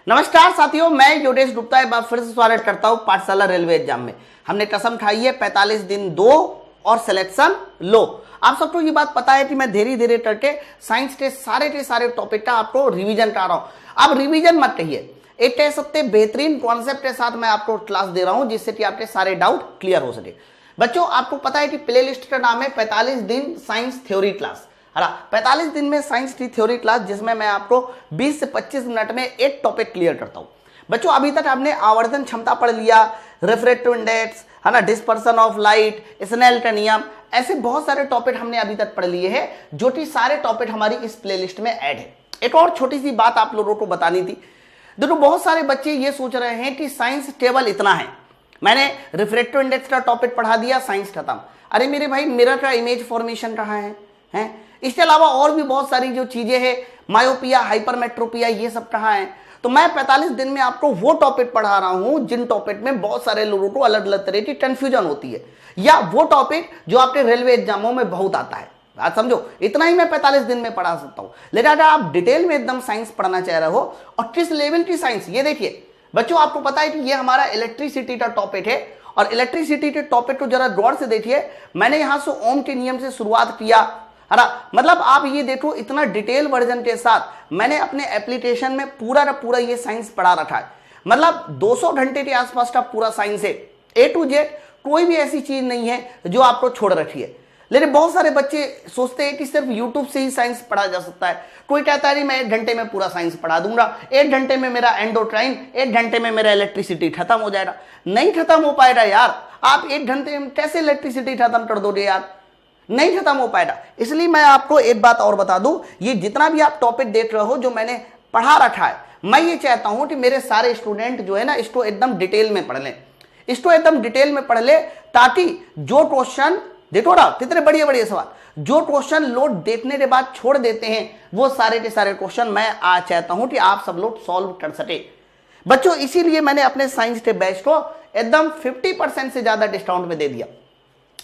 नमस्कार साथियों, मैं योगेश गुप्ता एक बार फिर से स्वागत करता हूं पाठशाला रेलवे एग्जाम में। हमने कसम खाई है 45 दिन दो और सिलेक्शन लो। आप सबको ये बात पता है कि मैं धीरे धीरे करके साइंस के सारे टॉपिक का आपको रिवीजन करा रहा हूं। अब रिवीजन मत कहिए, एक कह सकते बेहतरीन कॉन्सेप्ट के साथ मैं आपको क्लास दे रहा हूं जिससे कि आपके सारे डाउट क्लियर हो सके। बच्चों, आपको पता है कि प्ले लिस्ट का नाम है 45 दिन साइंस थ्योरी क्लास। 45 दिन में साइंस की थ्योरी क्लास, जिसमें मैं आपको 20 से 25 मिनट में एक टॉपिक क्लियर करता हूं। बच्चों, अभी तक आपने आवर्धन क्षमता पढ़ लिया, रिफ्रैक्टिव इंडेक्स, है ना, डिस्पर्सन ऑफ लाइट, स्नेल का नियम, ऐसे बहुत सारे टॉपिक हमने अभी तक पढ़ लिए हैं, जो कि सारे टॉपिक हमारी इस प्लेलिस्ट में ऐड है। एक और छोटी सी बात आप लोगों को बतानी थी। देखो, बहुत सारे बच्चे ये सोच रहे हैं कि साइंस केवल इतना है, मैंने रिफ्रैक्टिव इंडेक्स का टॉपिक पढ़ा दिया, साइंस खत्म। अरे मेरे भाई, मिरर का इमेज फॉर्मेशन कहाँ है? इसके अलावा और भी बहुत सारी जो चीजें हैं, मायोपिया, हाइपरमेट्रोपिया, ये सब कहाँ है? तो मैं 45 दिन में आपको वो टॉपिक पढ़ा रहा हूं जिन टॉपिक में बहुत सारे लोगों को अलग अलग तरह की कंफ्यूजन होती है, या वो टॉपिक जो आपके रेलवे एग्जामों में बहुत आता है। बात समझो, इतना ही मैं 45 दिन में पढ़ा सकता हूं। लेकिन अगर आप डिटेल में एकदम साइंस पढ़ना चाह रहे हो, और किस लेवल की साइंस, ये देखिए बच्चों, आपको पता है कि ये हमारा इलेक्ट्रिसिटी का टॉपिक है, और इलेक्ट्रिसिटी के टॉपिक को जरा गौर से देखिए। मैंने यहां से ओम के नियम से शुरुआत किया, है ना, मतलब आप ये देखो, इतना डिटेल वर्जन के साथ मैंने अपने एप्लीकेशन में पूरा का पूरा ये साइंस पढ़ा रखा है। मतलब 200 घंटे के आसपास का पूरा साइंस है, ए टू जेड, कोई भी ऐसी चीज नहीं है जो आपको छोड़ रखी है। लेकिन बहुत सारे बच्चे सोचते हैं कि सिर्फ यूट्यूब से ही साइंस पढ़ा जा सकता है। कोई कहता है मैं 1 घंटे में पूरा साइंस पढ़ा दूंगा, 1 घंटे में मेरा एंडोक्राइन, 1 घंटे में मेरा इलेक्ट्रिसिटी खत्म हो जाएगा। नहीं खत्म हो पाएगा यार। आप 1 घंटे में कैसे इलेक्ट्रिसिटी खत्म कर दोगे यार? नहीं खत्म हो पाएगा। इसलिए मैं आपको एक बात और बता दूं, ये जितना भी आप टॉपिक देख रहे हो जो मैंने पढ़ा रखा है, मैं ये चाहता हूं कि मेरे सारे स्टूडेंट जो है ना, इसको एकदम डिटेल में पढ़ लें, इसको एकदम डिटेल में पढ़ ले, ताकि जो क्वेश्चन, देखो ना कितने बढ़िया बढ़िया सवाल, जो क्वेश्चन लोग देखने के बाद छोड़ देते हैं, वो सारे के सारे क्वेश्चन मैं आज चाहता हूं कि आप सब लोग सॉल्व कर सके। बच्चों, इसीलिए मैंने अपने साइंस के बैच को एकदम 50% से ज्यादा डिस्काउंट में दे दिया।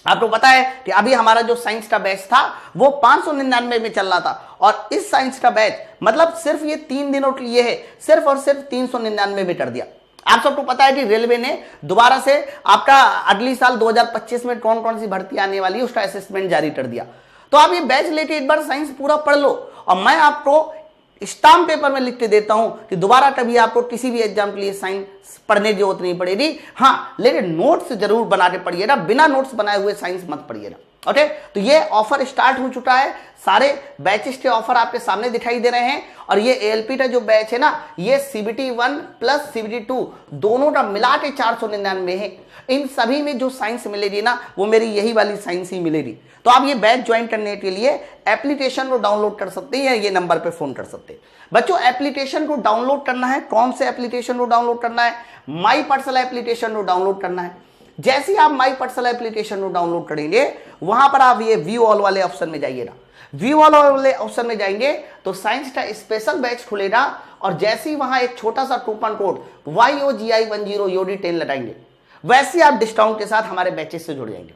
आपको पता है कि अभी हमारा जो साइंस का बैच था वो 599 में चल रहा था, और इस साइंस का बैच मतलब सिर्फ ये 3 दिनों के लिए है, सिर्फ और सिर्फ 399 में कर दिया। आप सबको पता है कि रेलवे ने दोबारा से आपका अगली साल 2025 में कौन कौन सी भर्ती आने वाली है उसका असेसमेंट जारी कर दिया। तो आप ये बैच लेके एक बार साइंस पूरा पढ़ लो, और मैं आपको स्टाम्प पेपर में लिख के देता हूं कि दोबारा कभी आपको किसी भी एग्जाम के लिए साइंस पढ़ने की जरूरत नहीं पड़ेगी। हाँ, लेकिन नोट्स जरूर बना के पढ़िएगा, बिना नोट्स बनाए हुए साइंस मत पढ़िएगा। ओके, तो ये ऑफर स्टार्ट हो चुका है, सारे बैचेस के ऑफर आपके सामने दिखाई दे रहे हैं। और ये एएलपी का जो बैच है ना, ये CBT 1 प्लस CBT 2 दोनों का मिला के 499 है। इन सभी में जो साइंस मिलेगी ना, वो मेरी यही वाली साइंस ही मिलेगी। तो आप ये बैच ज्वाइन करने के लिए एप्लीकेशन को डाउनलोड कर सकते हैं, या ये नंबर पे फोन कर सकते हैं। बच्चों, एप्लीकेशन को डाउनलोड करना है, कौन से एप्लीकेशन को डाउनलोड करना है? माई पाठशाला एप्लीकेशन को डाउनलोड करना है। जैसे ही आप माई पाठशाला एप्लीकेशन को डाउनलोड करेंगे, वहां पर आप ये व्यू ऑल वाले ऑप्शन में जाइएगा। व्यू ऑल वाले ऑप्शन में जाएंगे तो साइंस का स्पेशल बैच खुलेगा, और जैसे ही वहां एक छोटा सा कूपन कोड YOGI10 YOD10 लगाएंगे, वैसे आप डिस्काउंट के साथ हमारे बैचेस से जुड़ जाएंगे।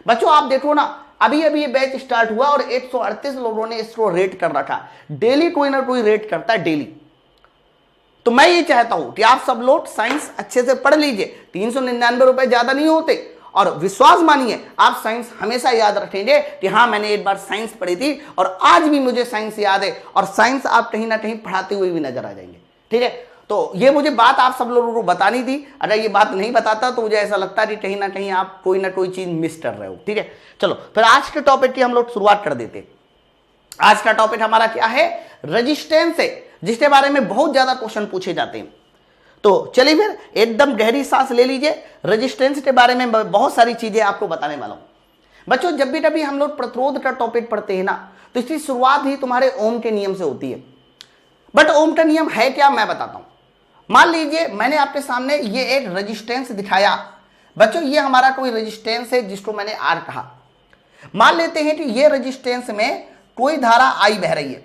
बच्चों, आप देखो ना, अभी अभी ये बैच स्टार्ट हुआ और 138 लोगों ने इसको रेट कर रखा। डेली कोई ना कोई रेट करता है, डेली। तो मैं ये चाहता हूं कि आप सब लोग साइंस अच्छे से पढ़ लीजिए। 399 रुपए ज्यादा नहीं होते, और विश्वास मानिए, आप साइंस हमेशा याद रखेंगे कि हाँ, मैंने एक बार साइंस पढ़ी थी और आज भी मुझे साइंस याद है, और साइंस आप कहीं ना कहीं पढ़ाते हुए भी नजर आ जाएंगे। ठीक है, तो ये मुझे बात आप सब लोगों को बतानी थी। अगर ये बात नहीं बताता तो मुझे ऐसा लगता है कि कहीं ना कहीं आप कोई ना कोई चीज मिस कर रहे हो। ठीक है, चलो फिर आज के टॉपिक की हम लोग शुरुआत कर देते हैं। आज का टॉपिक हमारा क्या है? रेजिस्टेंस है, जिसके बारे में बहुत ज्यादा क्वेश्चन पूछे जाते हैं। तो चलिए फिर एकदम गहरी सांस ले लीजिए। रेजिस्टेंस के बारे में बहुत सारी चीजें आपको बताने वाला हूं। बच्चों, जब भी कभी हम लोग प्रतिरोध का टॉपिक पढ़ते हैं ना, तो इसकी शुरुआत ही तुम्हारे ओम के नियम से होती है। बट ओम का नियम है क्या, मैं बताता हूं। मान लीजिए मैंने आपके सामने ये एक रेजिस्टेंस दिखाया। बच्चों, ये हमारा कोई रेजिस्टेंस है जिसको मैंने आर कहा। मान लेते हैं कि ये रेजिस्टेंस में कोई धारा आई बह रही है,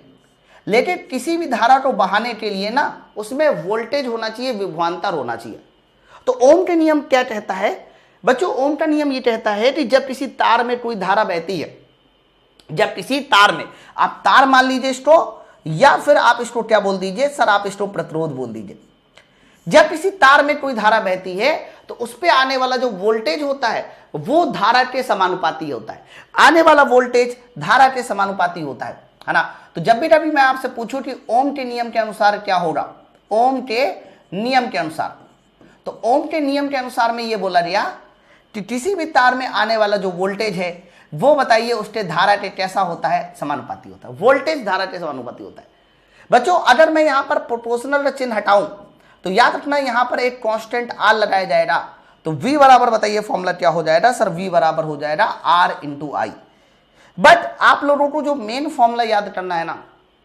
लेकिन किसी भी धारा को बहाने के लिए ना उसमें वोल्टेज होना चाहिए, विभवांतर होना चाहिए। तो ओम का नियम क्या कहता है? बच्चों, ओम का नियम ये कहता है कि जब किसी तार में कोई धारा बहती है, जब किसी तार में, आप तार मान लीजिए इसको, या फिर आप इसको क्या बोल दीजिए सर, आप इसको प्रतिरोध बोल दीजिए। जब किसी तार में कोई धारा बहती है तो उस पे आने वाला जो वोल्टेज होता है वो धारा के समानुपाती होता है। आने वाला वोल्टेज धारा के समानुपाती होता है ना। तो जब भी मैं आपसे पूछूं कि ओम के नियम के अनुसार क्या होगा, ओम के नियम के अनुसार, तो ओम के नियम के अनुसार में ये बोला गया कि किसी भी तार में आने वाला जो वोल्टेज है वो बताइए उसके धारा के कैसा होता है, समानुपाती होता है। वोल्टेज धारा के समानुपाती होता है। बच्चों अगर मैं यहां पर प्रोपोर्शनल चिन्ह हटाऊं तो याद रखना यहां पर एक कांस्टेंट आर लगाया जाएगा। तो V बराबर बताइए फॉर्मूला क्या हो जाएगा सर, V बराबर हो जाएगा R इंटू आई। बट आप लोगों को जो मेन फॉर्मूला याद करना है ना,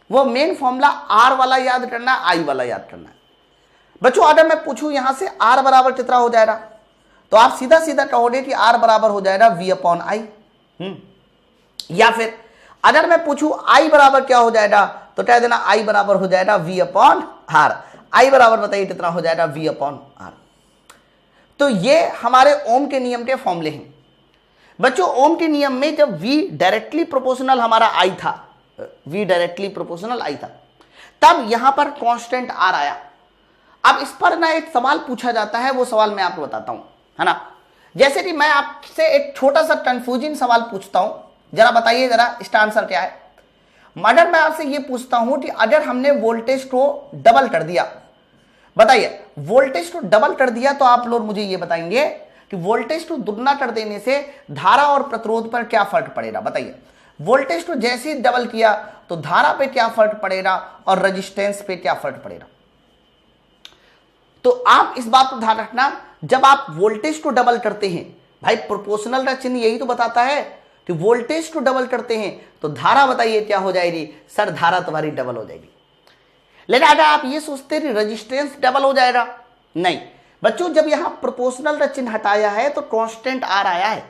वो मेन फॉर्मूला R वाला याद करना है, I वाला याद करना है। बच्चों अगर मैं पूछूं यहां से R बराबर कितना हो जाएगा, तो आप सीधा सीधा कहोगे कि R बराबर हो जाएगा V अपॉन आई। या फिर अगर मैं पूछूं I बराबर क्या हो जाएगा, तो कह देना I बराबर हो जाएगा V अपॉन R। I बराबर बताइए कितना हो जाएगा, V अपॉन R। तो ये हमारे ओम के नियम के फॉर्मूले हैं। बच्चों ओम के नियम में जब V डायरेक्टली प्रोपोर्शनल हमारा I था, V डायरेक्टली प्रोपोर्शनल I था, तब यहां पर कांस्टेंट R आया। अब इस पर ना एक सवाल पूछा जाता है, वो सवाल मैं आपको बताता हूं, है ना। जैसे कि मैं आपसे एक छोटा सा कंफ्यूजिंग सवाल पूछता हूं, जरा बताइए जरा इसका आंसर क्या है। अगर मैं आपसे ये पूछता हूं कि अगर हमने वोल्टेज को डबल कर दिया, बताइए वोल्टेज को डबल कर दिया, तो आप लोग मुझे ये बताएंगे कि वोल्टेज को दुगना कर देने से धारा और प्रतिरोध पर क्या फर्क पड़ेगा। बताइए वोल्टेज को जैसे ही डबल किया तो धारा पे क्या फर्क पड़ेगा और रेजिस्टेंस पे क्या फर्क पड़ेगा। तो आप इस बात को ध्यान रखना, जब आप वोल्टेज को डबल करते हैं, भाई प्रोपोर्शनल का चिन्ह यही तो बताता है कि वोल्टेज को डबल करते हैं तो धारा बताइए क्या हो जाएगी सर, धारा तुम्हारी डबल हो जाएगी। लेकिन अगर आप ये सोचते हैं रेजिस्टेंस डबल हो जाएगा, नहीं बच्चों, जब यहां प्रोपोर्शनल का चिन्ह हटाया है तो कांस्टेंट आर आया है,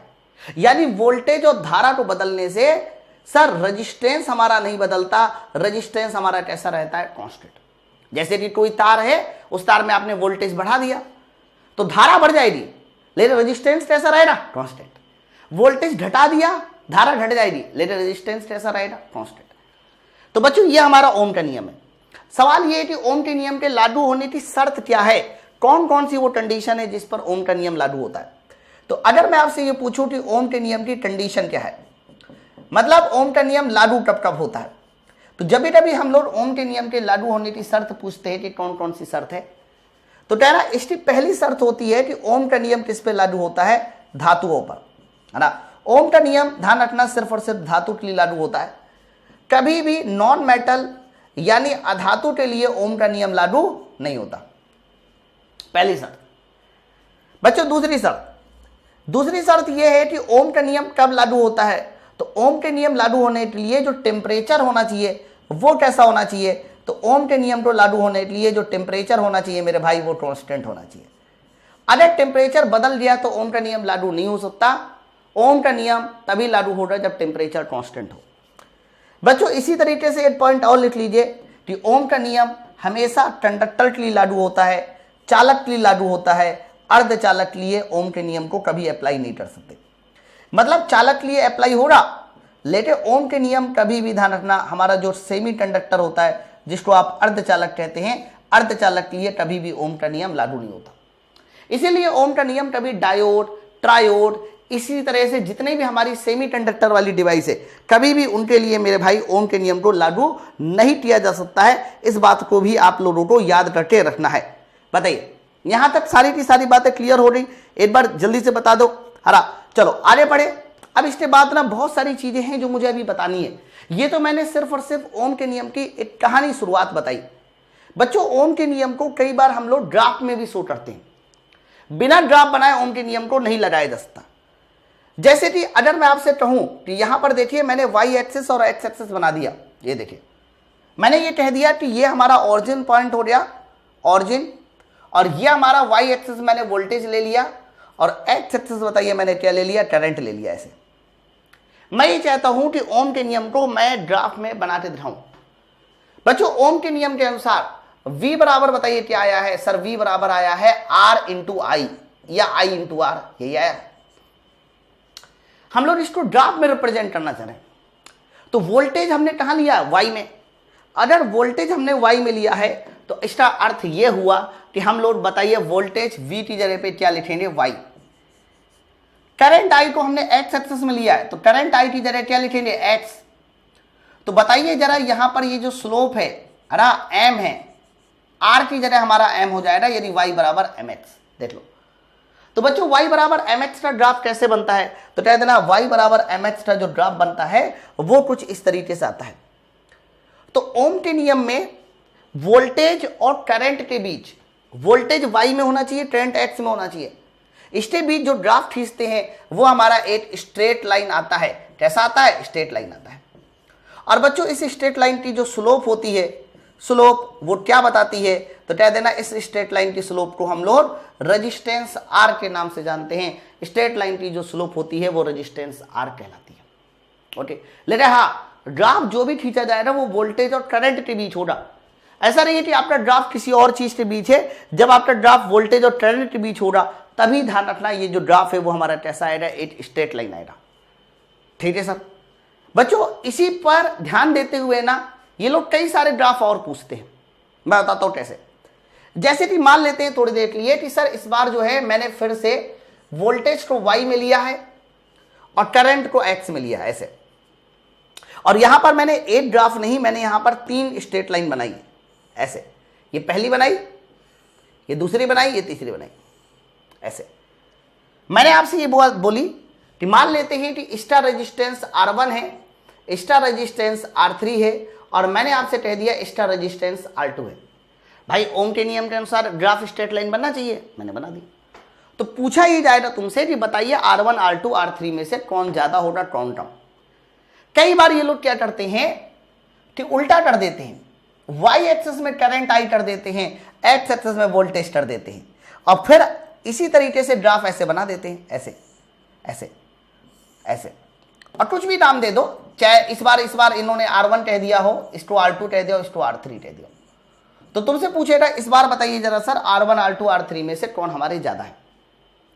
यानी वोल्टेज और धारा को बदलने से सर रेजिस्टेंस हमारा नहीं बदलता, रेजिस्टेंस हमारा कैसा रहता है, कांस्टेंट। जैसे कि कोई तार है, उस तार में आपने वोल्टेज बढ़ा दिया तो धारा बढ़ जाएगी, लेकिन रेजिस्टेंस कैसा रहेगा, कांस्टेंट। वोल्टेज घटा दिया, धारा घट जाएगी, लेकिन रेजिस्टेंस कैसा रहेगा, कांस्टेंट। तो बच्चों ये हमारा ओम का नियम है। सवाल ये है कि ओम के नियम के लागू होने की शर्त क्या है, कौन कौन सी वो कंडीशन है जिस पर ओम का नियम लागू होता है। तो अगर मैं आपसे ये पूछूं कि ओम के नियम की कंडीशन क्या है, मतलब ओम का नियम लागू कब कब होता है, तो जब भी हम लोग ओम के नियम के लागू होने की शर्त पूछते हैं कि कौन कौन सी शर्त है, तो कहना इसकी पहली शर्त होती है कि ओम का नियम किस पे लागू होता है, धातुओं पर, है ना। ओम का नियम ध्यान रखना सिर्फ और सिर्फ धातु के लिए लागू होता है, कभी भी नॉन मेटल यानी अधातु के लिए ओम का नियम लागू नहीं होता, पहली शर्त। बच्चों दूसरी शर्त यह है कि ओम का नियम कब लागू होता है, तो ओम के नियम लागू होने के लिए जो टेम्परेचर होना चाहिए वो कैसा होना चाहिए, तो ओम के नियम को लागू होने के लिए जो टेम्परेचर होना चाहिए मेरे भाई वो कांस्टेंट होना चाहिए। अगर टेम्परेचर बदल गया तो ओम का नियम लागू नहीं हो सकता। ओम का नियम तभी लागू होगा जब टेम्परेचर कांस्टेंट हो। बच्चों इसी तरीके से एक पॉइंट और लिख लीजिए कि ओम का नियम हमेशा कंडक्टर के लिए लागू होता है, चालक के लिए लागू होता है, अर्धचालक के लिए ओम के नियम को कभी अप्लाई नहीं कर सकते। मतलब चालक के लिए अप्लाई हो रहा, लेकिन ओम के नियम कभी भी ध्यान रखना हमारा जो सेमी कंडक्टर होता है जिसको आप अर्धचालक कहते हैं, अर्धचालक के लिए कभी भी ओम का नियम लागू नहीं होता। इसीलिए ओम का नियम कभी डायोड, ट्रायोड, इसी तरह से जितने भी हमारी सेमी कंडक्टर वाली डिवाइस है कभी भी उनके लिए मेरे भाई ओम के नियम को लागू नहीं किया जा सकता है। इस बात को भी आप लोगों को याद करके रखना है। बताइए यहां तक सारी की सारी बातें क्लियर हो गई, एक बार जल्दी से बता दो। हरा चलो आगे बढ़े। अब इसके बाद ना बहुत सारी चीजें हैं जो मुझे अभी बतानी है। ये तो मैंने सिर्फ और सिर्फ ओम के नियम की एक कहानी शुरुआत बताई। बच्चों ओम के नियम को कई बार हम लोग ड्राफ्ट में भी शो करते हैं, बिना ड्राफ्ट बनाए ओम के नियम को नहीं लगाया जा सकता। जैसे कि अगर मैं आपसे कहूं कि यहां पर देखिए मैंने वाई एक्सिस और एक्स एक्सिस बना दिया, ये देखिए मैंने ये कह दिया कि ये हमारा ऑरिजिन पॉइंट हो गया, ऑरिजिन, और ये हमारा वाई एक्सिस मैंने वोल्टेज ले लिया और एक्स एक्सिस बताइए मैंने क्या ले लिया, करंट ले लिया। ऐसे मैं ये चाहता हूं कि ओम के नियम को मैं ग्राफ में बनाते दिखाऊं। बच्चों ओम के नियम के अनुसार V बराबर बताइए क्या आया है सर, V बराबर आया है R इंटू आई या I इंटू आर, यही आया है। हम लोग इसको ग्राफ में रिप्रेजेंट करना चाह रहे हैं, तो वोल्टेज हमने कहां लिया, Y में, अगर वोल्टेज हमने y में लिया है तो इसका अर्थ यह हुआ कि हम लोग बताइए वोल्टेज v की जगह पे क्या लिखेंगे y। करंट I को हमने x एक्सिस में लिया है तो करंट I की जगह क्या लिखेंगे x। तो बताइए जरा यहां पर ये जो स्लोप है अरा m है, r की जगह हमारा m हो जाएगा यदि y बराबर mx। देख लो तो बच्चों y बराबर mx का ग्राफ कैसे बनता है, तो कह देना y बराबर mx का जो ग्राफ बनता है वो कुछ इस तरीके से आता है। तो ओम के नियम में वोल्टेज और करंट के बीच वोल्टेज y में होना चाहिए, करंट x में होना चाहिए। इसके बीच जो ग्राफ खींचते हैं वो हमारा एक स्ट्रेट लाइन आता है। कैसा आता है, स्ट्रेट लाइन आता है। और बच्चों इस स्ट्रेट लाइन की जो स्लोप होती है, स्लोप वो क्या बताती है, तो कह देना इस स्ट्रेट लाइन की स्लोप को हम लोग रेजिस्टेंस R के नाम से जानते हैं। स्ट्रेट लाइन की जो स्लोप होती है वो रेजिस्टेंस R कहलाती है। ओके, लेकिन हाँ ग्राफ जो भी खींचा जाएगा वो वोल्टेज और करंट के बीच होगा। ऐसा नहीं है कि आपका ग्राफ किसी और चीज के बीच है। जब आपका ग्राफ वोल्टेज और करंट के बीच होगा तभी ध्यान रखना ये जो ग्राफ है वो हमारा कैसा आएगा, एक स्ट्रेट लाइन आएगा। ठीक है सर। बच्चों इसी पर ध्यान देते हुए ना ये लोग कई सारे ग्राफ और पूछते हैं, मैं बताता हूं कैसे। जैसे कि मान लेते हैं थोड़ी देर के लिए कि सर इस बार जो है मैंने फिर से वोल्टेज को y में लिया है और करंट को x में लिया है ऐसे, और यहां पर मैंने एक ग्राफ नहीं, मैंने यहां पर 3 स्ट्रेट लाइन बनाई है ऐसे। ये पहली बनाई, ये दूसरी बनाई, ये तीसरी बनाई ऐसे। मैंने आपसे ये बात बोली कि मान लेते हैं कि इसका रेजिस्टेंस R1 है, इसका रेजिस्टेंस R3 है और मैंने आपसे कह दिया इसका रेजिस्टेंस R2 है। भाई ओम के नियम के अनुसार ग्राफ स्ट्रेट लाइन बनना चाहिए, मैंने बना दी। तो पूछा ही जाएगा तुमसे कि बताइए R1 R2 R3 में से कौन ज्यादा होगा, कौन कम। कई बार ये लोग क्या करते हैं कि उल्टा कर देते हैं, y एक्सिस में करंट I कर देते हैं, x एक्सिस में वोल्टेज कर देते हैं और फिर इसी तरीके से ग्राफ ऐसे बना देते हैं, ऐसे ऐसे ऐसे, और कुछ भी नाम दे दो। चाहे इस बार इन्होंने R1 कह दिया हो, इसको R2 कह दिया हो, इसको R3 कह दिया हो। तो तुमसे पूछेगा इस बार बताइए जरा सर R1 R2 R3 में से कौन हमारे ज्यादा है।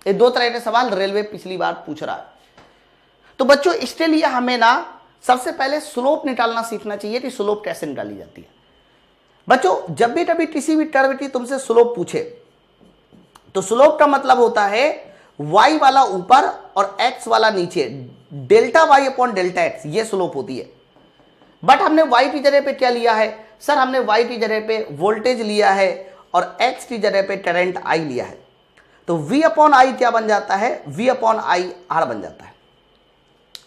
ये 2 तरह के सवाल रेलवे पिछली बार पूछ रहा है। तो बच्चों इसके लिए हमें ना सबसे पहले स्लोप निकालना सीखना चाहिए कि स्लोप कैसे निकाली जाती है। बच्चों जब भी कभी किसी भी कर्व की तुमसे स्लोप पूछे तो स्लोप का मतलब होता है y वाला ऊपर और x वाला नीचे, delta y upon delta x, ये स्लोप होती है। बट हमने y की जगह पे क्या लिया है, सर हमने y की जगह पे वोल्टेज लिया है और x की जगह पे करंट I लिया है। तो v अपॉन I क्या बन जाता है, v अपॉन I R बन जाता है।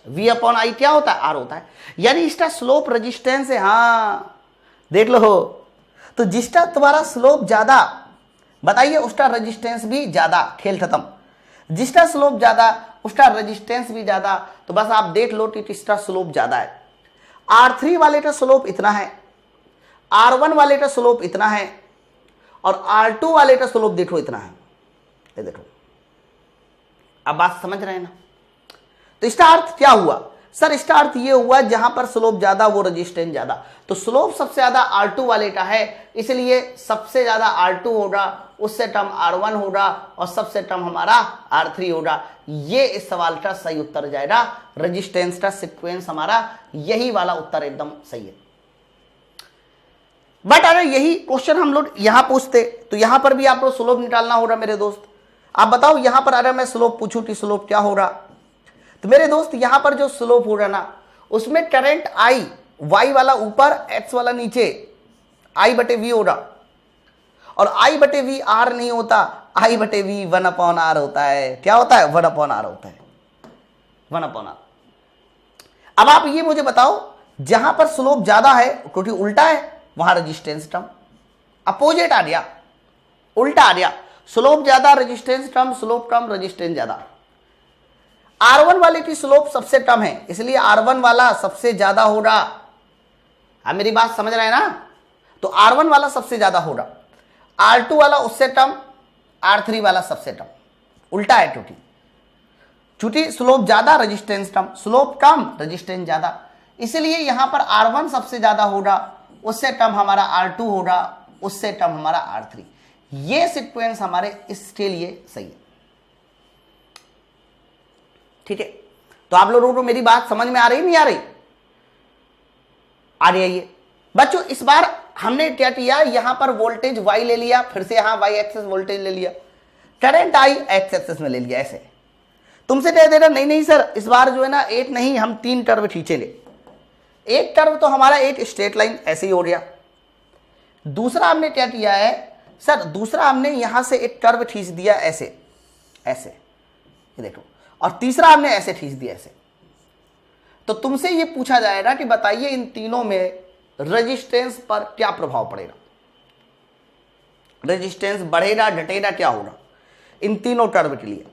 v अपॉन I क्या होता है, R होता है। यानी इसका स्लोप रेजिस्टेंस है। हाँ देख लो, तो जिसका तुम्हारा स्लोप ज्यादा बताइए उसका रेजिस्टेंस भी ज्यादा, खेल खत्म। जिसका स्लोप ज्यादा उसका रेजिस्टेंस भी ज्यादा। तो बस आप देख लो कि किसका स्लोप ज्यादा है। R3 वाले का स्लोप इतना है, R1 वाले का स्लोप इतना है और R2 वाले का स्लोप देखो इतना है। ये देखो, अब बात समझ रहे हैं ना। तो इसका अर्थ क्या हुआ, सर इसका अर्थ ये हुआ जहां पर स्लोप ज्यादा वो रेजिस्टेंस ज्यादा। तो स्लोप सबसे ज्यादा R2 वाले का है, इसलिए सबसे ज्यादा R2 होगा, उससे कम R1 होगा और सबसे कम हमारा R3 होगा। ये इस सवाल का सही उत्तर जाएगा। रेजिस्टेंस का सीक्वेंस हमारा यही वाला उत्तर एकदम सही है। बट अगर यही क्वेश्चन हम लोग यहां पूछते तो यहां पर भी आपको स्लोप निकालना होगा मेरे दोस्त। आप बताओ यहां पर अगर मैं स्लोप पूछूं कि स्लोप क्या होगा, तो मेरे दोस्त यहां पर जो स्लोप होगा ना उसमें करंट I y वाला ऊपर x वाला नीचे I बटे v होगा और I बटे v r नहीं होता, I बटे v 1 अपॉन r होता है। क्या होता है, 1 अपॉन r होता है, 1 अपॉन r। अब आप ये मुझे बताओ जहां पर स्लोप ज्यादा है क्योंकि उल्टा है वहां रेजिस्टेंस टर्म अपोजिट आ गया, उल्टा आ गया। स्लोप ज्यादा रेजिस्टेंस टर्म, स्लोप कम रेजिस्टेंस ज्यादा। R1 वाले की स्लोप सबसे कम है इसलिए R1 वाला सबसे ज्यादा होगा। आप मेरी बात समझ रहे हैं ना। तो R1 वाला सबसे ज्यादा होगा, R2 वाला उससे कम, R3 वाला सबसे कम। उल्टा है क्योंकि स्लोप ज्यादा रेजिस्टेंस कम, स्लोप कम रेजिस्टेंस ज्यादा, इसलिए यहां पर R1 सबसे ज्यादा होगा, उससे कम हमारा R2 होगा, उससे कम हमारा R3। ये सीक्वेंस हमारे इसके लिए सही है। ठीक है, तो आप लोगों को मेरी बात समझ में आ रही नहीं आ रही, आ रही है ये। बच्चों इस बार हमने क्या किया, यहां पर वोल्टेज वाई ले लिया, फिर से यहां वाई एक्सेस वोल्टेज ले लिया, करंट आई एक्स एक्सेस में ले लिया। ऐसे तुमसे कह देना नहीं नहीं सर इस बार जो है ना 8 नहीं हम 3 टर्व खींचेंगे। एक टर्व तो हमारा एक स्ट्रेट लाइन ऐसे ही हो गया। दूसरा हमने क्या किया है सर, दूसरा हमने यहां से एक कर्व खींच दिया ऐसे ऐसे, ये देखो, और तीसरा हमने ऐसे खींच दिया ऐसे। तो तुमसे ये पूछा जाएगा कि बताइए इन तीनों में रेजिस्टेंस पर क्या प्रभाव पड़ेगा, रेजिस्टेंस बढ़ेगा घटेगा क्या होगा इन तीनों कर्व के लिए।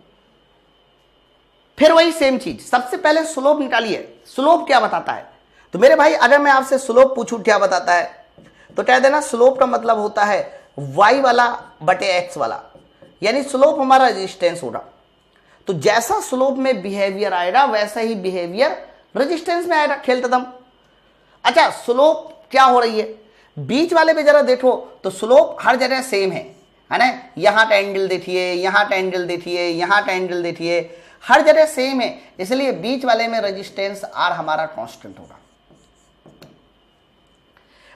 फिर वही सेम चीज, सबसे पहले स्लोप निकालिए, स्लोप क्या बताता है। तो मेरे भाई अगर मैं आपसे स्लोप पूछूं क्या बताता है, तो कह देना स्लोप का मतलब होता है y वाला बटे x वाला, यानी स्लोप हमारा रेजिस्टेंस होगा। तो जैसा स्लोप में बिहेवियर आएगा वैसा ही बिहेवियर रेजिस्टेंस में आएगा, खेल खत्म। अच्छा स्लोप क्या हो रही है, बीच वाले पे जरा देखो तो स्लोप हर जगह सेम है ना, यहां का एंगल देखिए, यहां का एंगल देखिए, यहां का एंगल देखिए, हर जगह सेम है, इसलिए बीच वाले में रेजिस्टेंस R हमारा कांस्टेंट होगा।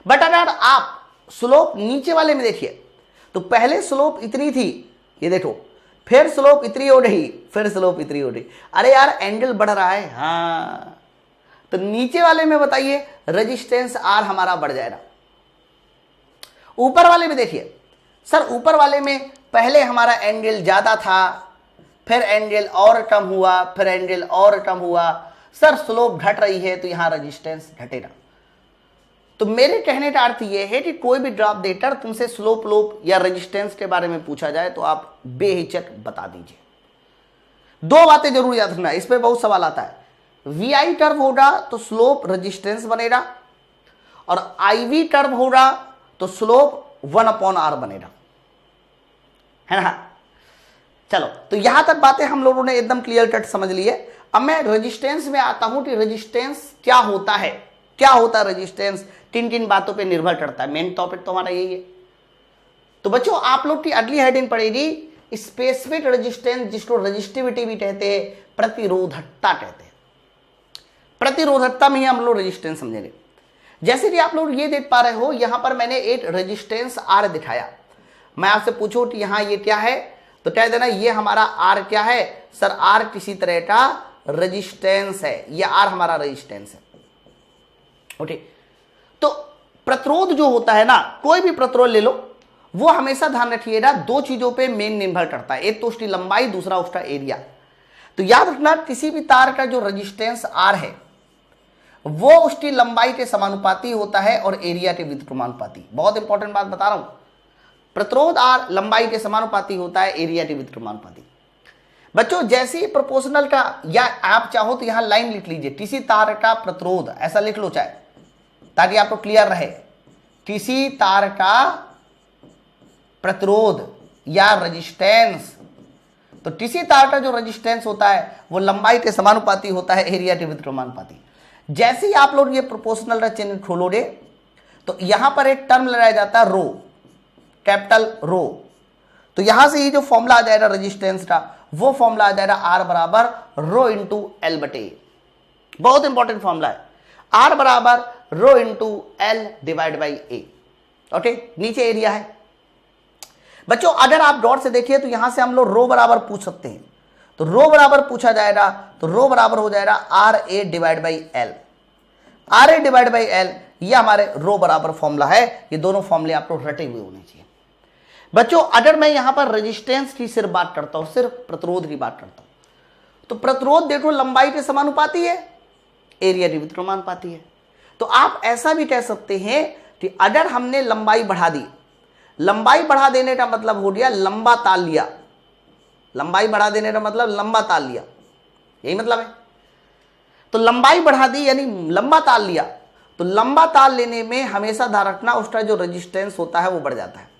बट अगर आप स्लोप नीचे वाले में देखिए तो पहले स्लोप इतनी थी, ये देखो, फिर स्लोप इतनी हो रही, फिर स्लोप इतनी हो रही। अरे यार एंगल बढ़ रहा है, हाँ, तो नीचे वाले में बताइए रेजिस्टेंस R हमारा बढ़ जाएगा। ऊपर वाले में देखिए सर, ऊपर वाले में पहले हमारा एंगल ज्यादा था, फिर एंगल और कम हुआ, फिर एंगल और कम हुआ, सर स्लोप घट रही है तो यहां रेजिस्टेंस घटेगा। तो मेरे कहने का अर्थ यह है कि कोई भी ड्रॉप देकर तुमसे स्लोप लोप या रेजिस्टेंस के बारे में पूछा जाए तो आप बेहिचक बता दीजिए। दो बातें जरूर याद रखना, इस पे बहुत सवाल आता है। VI टर्म होगा तो स्लोप रेजिस्टेंस बनेगा, और IV टर्म होगा तो स्लोप 1/R बनेगा, है ना। चलो तो यहां तक बातें हम लोगों ने एकदम क्लियर कट समझ ली है। अब मैं रेजिस्टेंस में आता हूं कि रेजिस्टेंस क्या होता है, क्या होता है रेजिस्टेंस, किन किन बातों पे निर्भर करता है। मेन टॉपिक तो हमारा यही है। तो बच्चों आप लोग की अगली हेडिंग पड़ेगी स्पेसिफिक रेजिस्टेंस, जिसको रेजिस्टिविटी भी कहते हैं, प्रतिरोधकता कहते हैं। प्रतिरोधकता में ही हम लोग रेजिस्टेंस समझेंगे। जैसे कि आप लोग ये देख पा रहे हो, यहां पर मैंने एक रेजिस्टेंस R दिखाया। मैं आपसे पूछूं कि यहां ये क्या है, तो कह देना ये हमारा R क्या है, सर R किसी तरह का रेजिस्टेंस है, ये R हमारा रेजिस्टेंस है। ओके, तो प्रतिरोध जो होता है ना, कोई भी प्रतिरोध ले लो, वो हमेशा ध्यान रखिएगा दो चीजों पे मेन निर्भर करता है, एक तो उसकी लंबाई, दूसरा उसका एरिया। तो याद रखना किसी भी तार का जो रेजिस्टेंस R है वो उसकी लंबाई के समानुपाती होता है और एरिया के व्युत्क्रमानुपाती। बहुत इंपॉर्टेंट बात बता रहा हूं, प्रतिरोध R लंबाई के समानुपाती होता है, एरिया के व्युत्क्रमानुपाती। बच्चों जैसे ही प्रोपोर्शनल का, या आप चाहो तो यहां लाइन लिख लीजिए, किसी तार का प्रतिरोध ऐसा लिख लो चाहे, ताकि आपको क्लियर रहे। किसी तार का प्रतिरोध या रेजिस्टेंस, तो किसी तार का जो रेजिस्टेंस होता है वो लंबाई के समानुपाती होता है, एरिया के व्युत्क्रमानुपाती। जैसे ही आप लोग ये प्रोपोर्शनल का चिन्ह खोलोगे तो यहां पर एक टर्म लगाया जाता है रो, कैपिटल रो। तो यहां से ये जो फॉर्मूला आ जाएगा रेजिस्टेंस का, वो फॉर्मूला आ जाएगा R बराबर रो इंटू L बटे ए। बहुत इंपॉर्टेंट फॉर्मूला है, R बराबर rho into L divide by A. Okay, नीचे एरिया है। बच्चों अगर आप डॉट से देखिए तो यहां से हम लोग रो बराबर पूछ सकते हैं, तो रो बराबर पूछा जाएगा तो रो बराबर हो जाएगा RA divide by L। RA divide by L ये हमारे रो बराबर फॉर्मूला है। ये दोनों फॉर्मूले आपको रटे हुए होने चाहिए। बच्चों अगर मैं यहां पर रेजिस्टेंस की सिर्फ बात करता हूं, सिर्फ प्रतिरोध की बात करता हूं, तो प्रतिरोध देखो लंबाई के समानुपाती है, एरिया के व्युत्क्रमानुपाती है। तो आप ऐसा भी कह सकते हैं कि अगर हमने लंबाई बढ़ा दी, लंबाई बढ़ा देने का मतलब हो गया लंबा ताल लिया, लंबाई बढ़ा देने का मतलब लंबा ताल लिया, यही मतलब है। तो लंबाई बढ़ा दी यानी लंबा ताल लिया, तो लंबा ताल लेने में हमेशा ध्यान रखना उसका जो रेजिस्टेंस होता है वो बढ़ जाता है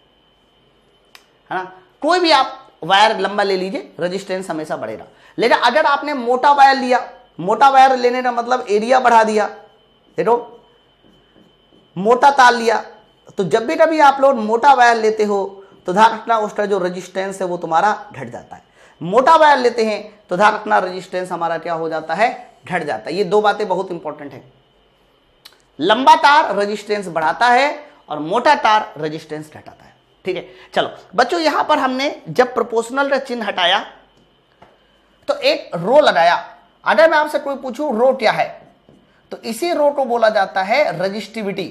ना। कोई भी आप वायर लंबा ले लीजिए, रेजिस्टेंस हमेशा बढ़ेगा। लेकिन अगर आपने मोटा वायर लिया, मोटा वायर लेने का मतलब एरिया बढ़ा दिया, देखो मोटा तार लिया, तो जब भी कभी आप लोग मोटा वायर लेते हो तो ध्यान रखना उसका जो रेजिस्टेंस है वो तुम्हारा घट जाता है। मोटा वायर लेते हैं तो ध्यान रखना रेजिस्टेंस हमारा क्या हो जाता है, घट जाता है। ये दो बातें बहुत इंपॉर्टेंट है। लंबा तार रेजिस्टेंस बढ़ाता है और मोटा तार रेजिस्टेंस घटाता है। ठीक है, चलो बच्चों यहां पर हमने जब प्रोपोर्शनल का चिन्ह हटाया तो एक रो लगाया। अगर मैं आपसे कोई पूछूं रो क्या है, तो इसी रो को बोला जाता है रजिस्टिविटी।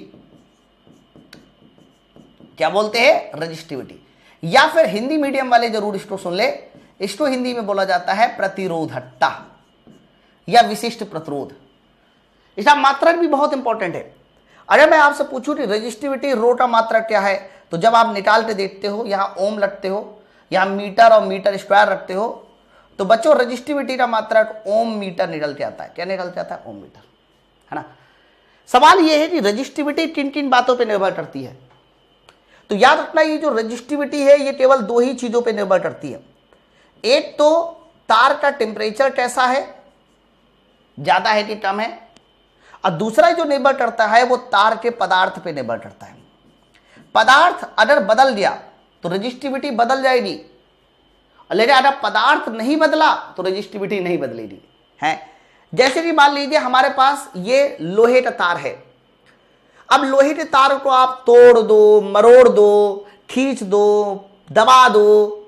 क्या बोलते हैं? रजिस्टिविटी। या फिर हिंदी मीडियम वाले जरूर इसको सुन ले, इसको हिंदी में बोला जाता है प्रतिरोधकता या विशिष्ट प्रतिरोध। इसका मात्रक भी बहुत इंपॉर्टेंट है। अगर मैं आपसे पूछूं कि रजिस्टिविटी रो का मात्रक क्या है, तो जब आप निकाल के देखते हो, यहां ओम रखते हो, यहां मीटर और मीटर स्क्वायर रखते हो, तो बच्चों रजिस्टिविटी का मात्रक ओम मीटर निकल के आता है। क्या निकल के आता है? ओम मीटर, है ना। सवाल यह है कि रजिस्टिविटी किन किन बातों पर निर्भर करती है, तो याद रखना ये जो रजिस्टिविटी है ये केवल दो ही चीजों पर निर्भर करती है। एक तो तार का टेम्परेचर कैसा है, ज्यादा है कि कम है, और दूसरा जो निर्भर करता है वो तार के पदार्थ पे निर्भर करता है। पदार्थ अगर बदल गया तो रजिस्टिविटी बदल जाएगी, लेकिन अगर पदार्थ नहीं बदला तो रजिस्टिविटी नहीं बदलेगी। है जैसे कि मान लीजिए हमारे पास ये लोहे का तार है। अब लोहे के तार को आप तोड़ दो, मरोड़ दो, खींच दो, दबा दो,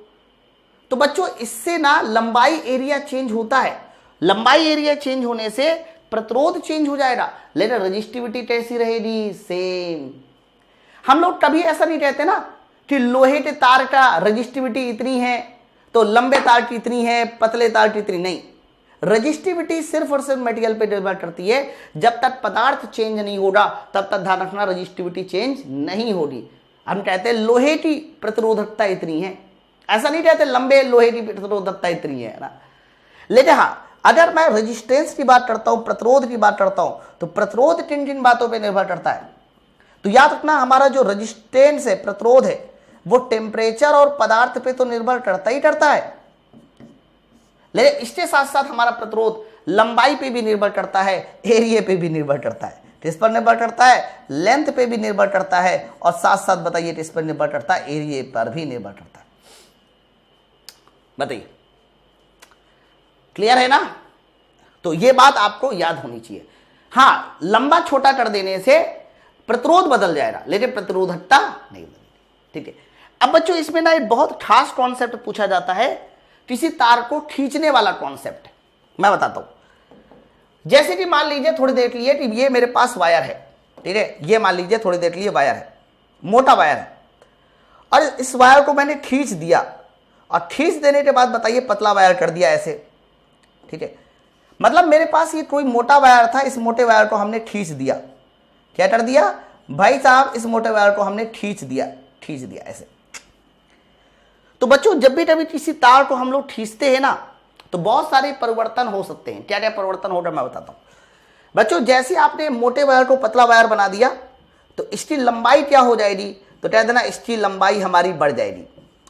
तो बच्चों इससे ना लंबाई एरिया चेंज होता है। लंबाई एरिया चेंज होने से प्रतिरोध चेंज हो जाएगा, लेकिन रजिस्टिविटी कैसी रहेगी? सेम। हम लोग कभी ऐसा नहीं कहते ना कि लोहे के तार का रजिस्टिविटी इतनी है तो लंबे तार की इतनी है, पतले तार की इतनी नहीं। रजिस्टिविटी सिर्फ और सिर्फ मटेरियल पे निर्भर करती है। जब तक पदार्थ चेंज नहीं होगा तब तक ध्यान रखना रजिस्टिविटी चेंज नहीं होगी। हम कहते हैं लोहे की प्रतिरोधकता इतनी है, ऐसा नहीं कहते लंबे लोहे की प्रतिरोधकता इतनी है ना। लेकिन हाँ, अगर मैं रेजिस्टेंस की बात करता हूं, प्रतिरोध की बात करता हूं, तो प्रतिरोध किन किन बातों पे निर्भर करता है, तो याद रखना हमारा जो रेजिस्टेंस है, प्रतिरोध है, वो टेम्परेचर और पदार्थ पे तो निर्भर करता ही करता है, लेकिन इसके साथ साथ हमारा प्रतिरोध लंबाई पे भी निर्भर करता है, एरिया पे भी निर्भर करता है। किस पर निर्भर करता है? लेंथ पे भी निर्भर करता है, और साथ साथ बताइए किस पर निर्भर करता है? एरिया पर भी निर्भर करता है। बताइए, क्लियर है ना? तो ये बात आपको याद होनी चाहिए। हाँ, लंबा छोटा कर देने से प्रतिरोध बदल जाएगा, लेकिन प्रतिरोधकता नहीं बदलेगी। ठीक है, अब बच्चों इसमें ना एक बहुत खास कॉन्सेप्ट पूछा जाता है, किसी तार को खींचने वाला कॉन्सेप्ट। मैं बताता हूं। जैसे कि मान लीजिए थोड़ी देर के लिए कि ये मेरे पास वायर है, ठीक है, ये मान लीजिए थोड़ी देर के लिए वायर है, मोटा वायर है, और इस वायर को मैंने खींच दिया, और खींच देने के बाद बताइए पतला वायर कर दिया ऐसे। ठीक है, मतलब मेरे पास ये कोई मोटा वायर था, इस मोटे वायर को हमने खींच दिया। क्या कर दिया भाई साहब? इस मोटे वायर को हमने खींच दिया ऐसे। तो बच्चों जब भी कभी किसी तार को हम लोग खींचते हैं ना, तो बहुत सारे परिवर्तन हो सकते हैं। क्या क्या परिवर्तन होगा मैं बताता हूं। बच्चों जैसे आपने मोटे वायर को पतला वायर बना दिया, तो इसकी लंबाई क्या हो जाएगी? तो कह देना इसकी लंबाई हमारी बढ़ जाएगी।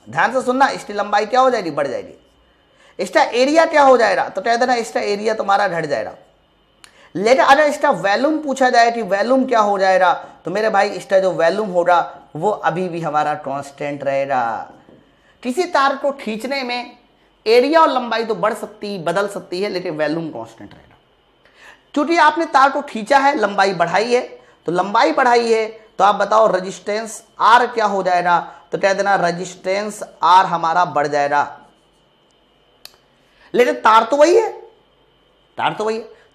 ध्यान से सुनना, इसकी लंबाई क्या हो जाएगी? बढ़ जाएगी। इसका एरिया क्या हो जाएगा? तो कह देना इसका एरिया तुम्हारा घट जाएगा। लेकिन अगर इसका वॉल्यूम पूछा जाए कि वॉल्यूम क्या हो जाएगा, तो मेरे भाई इसका जो वॉल्यूम होगा वो अभी भी हमारा कांस्टेंट रहेगा। किसी तार को खींचने में एरिया और लंबाई तो बढ़ सकती, बदल सकती है, लेकिन वॉल्यूम कांस्टेंट रहेगा। क्योंकि आपने तार को खींचा है, लंबाई बढ़ाई है, तो लंबाई बढ़ाई है, तो आप बताओ रेजिस्टेंस आर क्या हो जाएगा? तो कह देना रेजिस्टेंस आर हमारा बढ़ जाएगा। लेकिन तार तो वही है,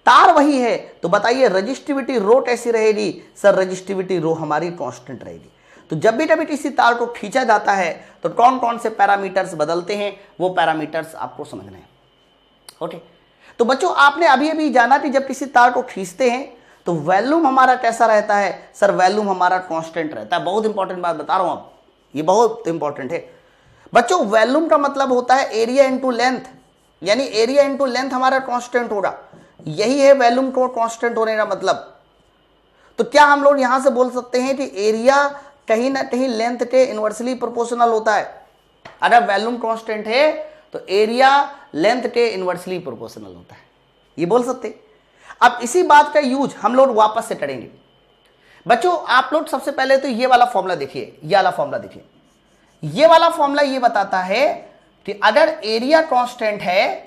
तार वही है, तो बताइए रजिस्टिविटी रो कैसी रहेगी? सर रजिस्टिविटी रो हमारी कांस्टेंट रहेगी। तो जब भी कभी किसी तार को खींचा जाता है तो कौन कौन से पैरामीटर्स बदलते हैं, वो पैरामीटर्स आपको समझने हैं। ओके, तो बच्चों आपने अभी अभी जाना कि जब किसी तार को खींचते हैं तो वॉल्यूम हमारा कैसा रहता है? सर वॉल्यूम हमारा कांस्टेंट रहता है। बहुत इंपॉर्टेंट बात बता रहा हूं, आप ये बहुत इंपॉर्टेंट है बच्चों। वॉल्यूम का मतलब होता है एरिया इंटू लेंथ, यानी एरिया इंटू लेंथ हमारा कांस्टेंट होगा। यही है वॉल्यूम को कांस्टेंट होने का मतलब। तो क्या हम लोग यहां से बोल सकते हैं कि एरिया कहीं ना कहीं लेंथ के इनवर्सली प्रोपोर्शनल होता है? अगर वॉल्यूम कांस्टेंट है तो एरिया लेंथ के इनवर्सली प्रोपोर्शनल होता है, ये बोल सकते। अब इसी बात का यूज हम लोग वापस से करेंगे। बच्चों आप लोग सबसे पहले तो ये वाला फॉर्मूला देखिए, ये वाला फॉर्मूला देखिए। ये वाला फॉर्मूला ये बताता है कि अगर एरिया कांस्टेंट है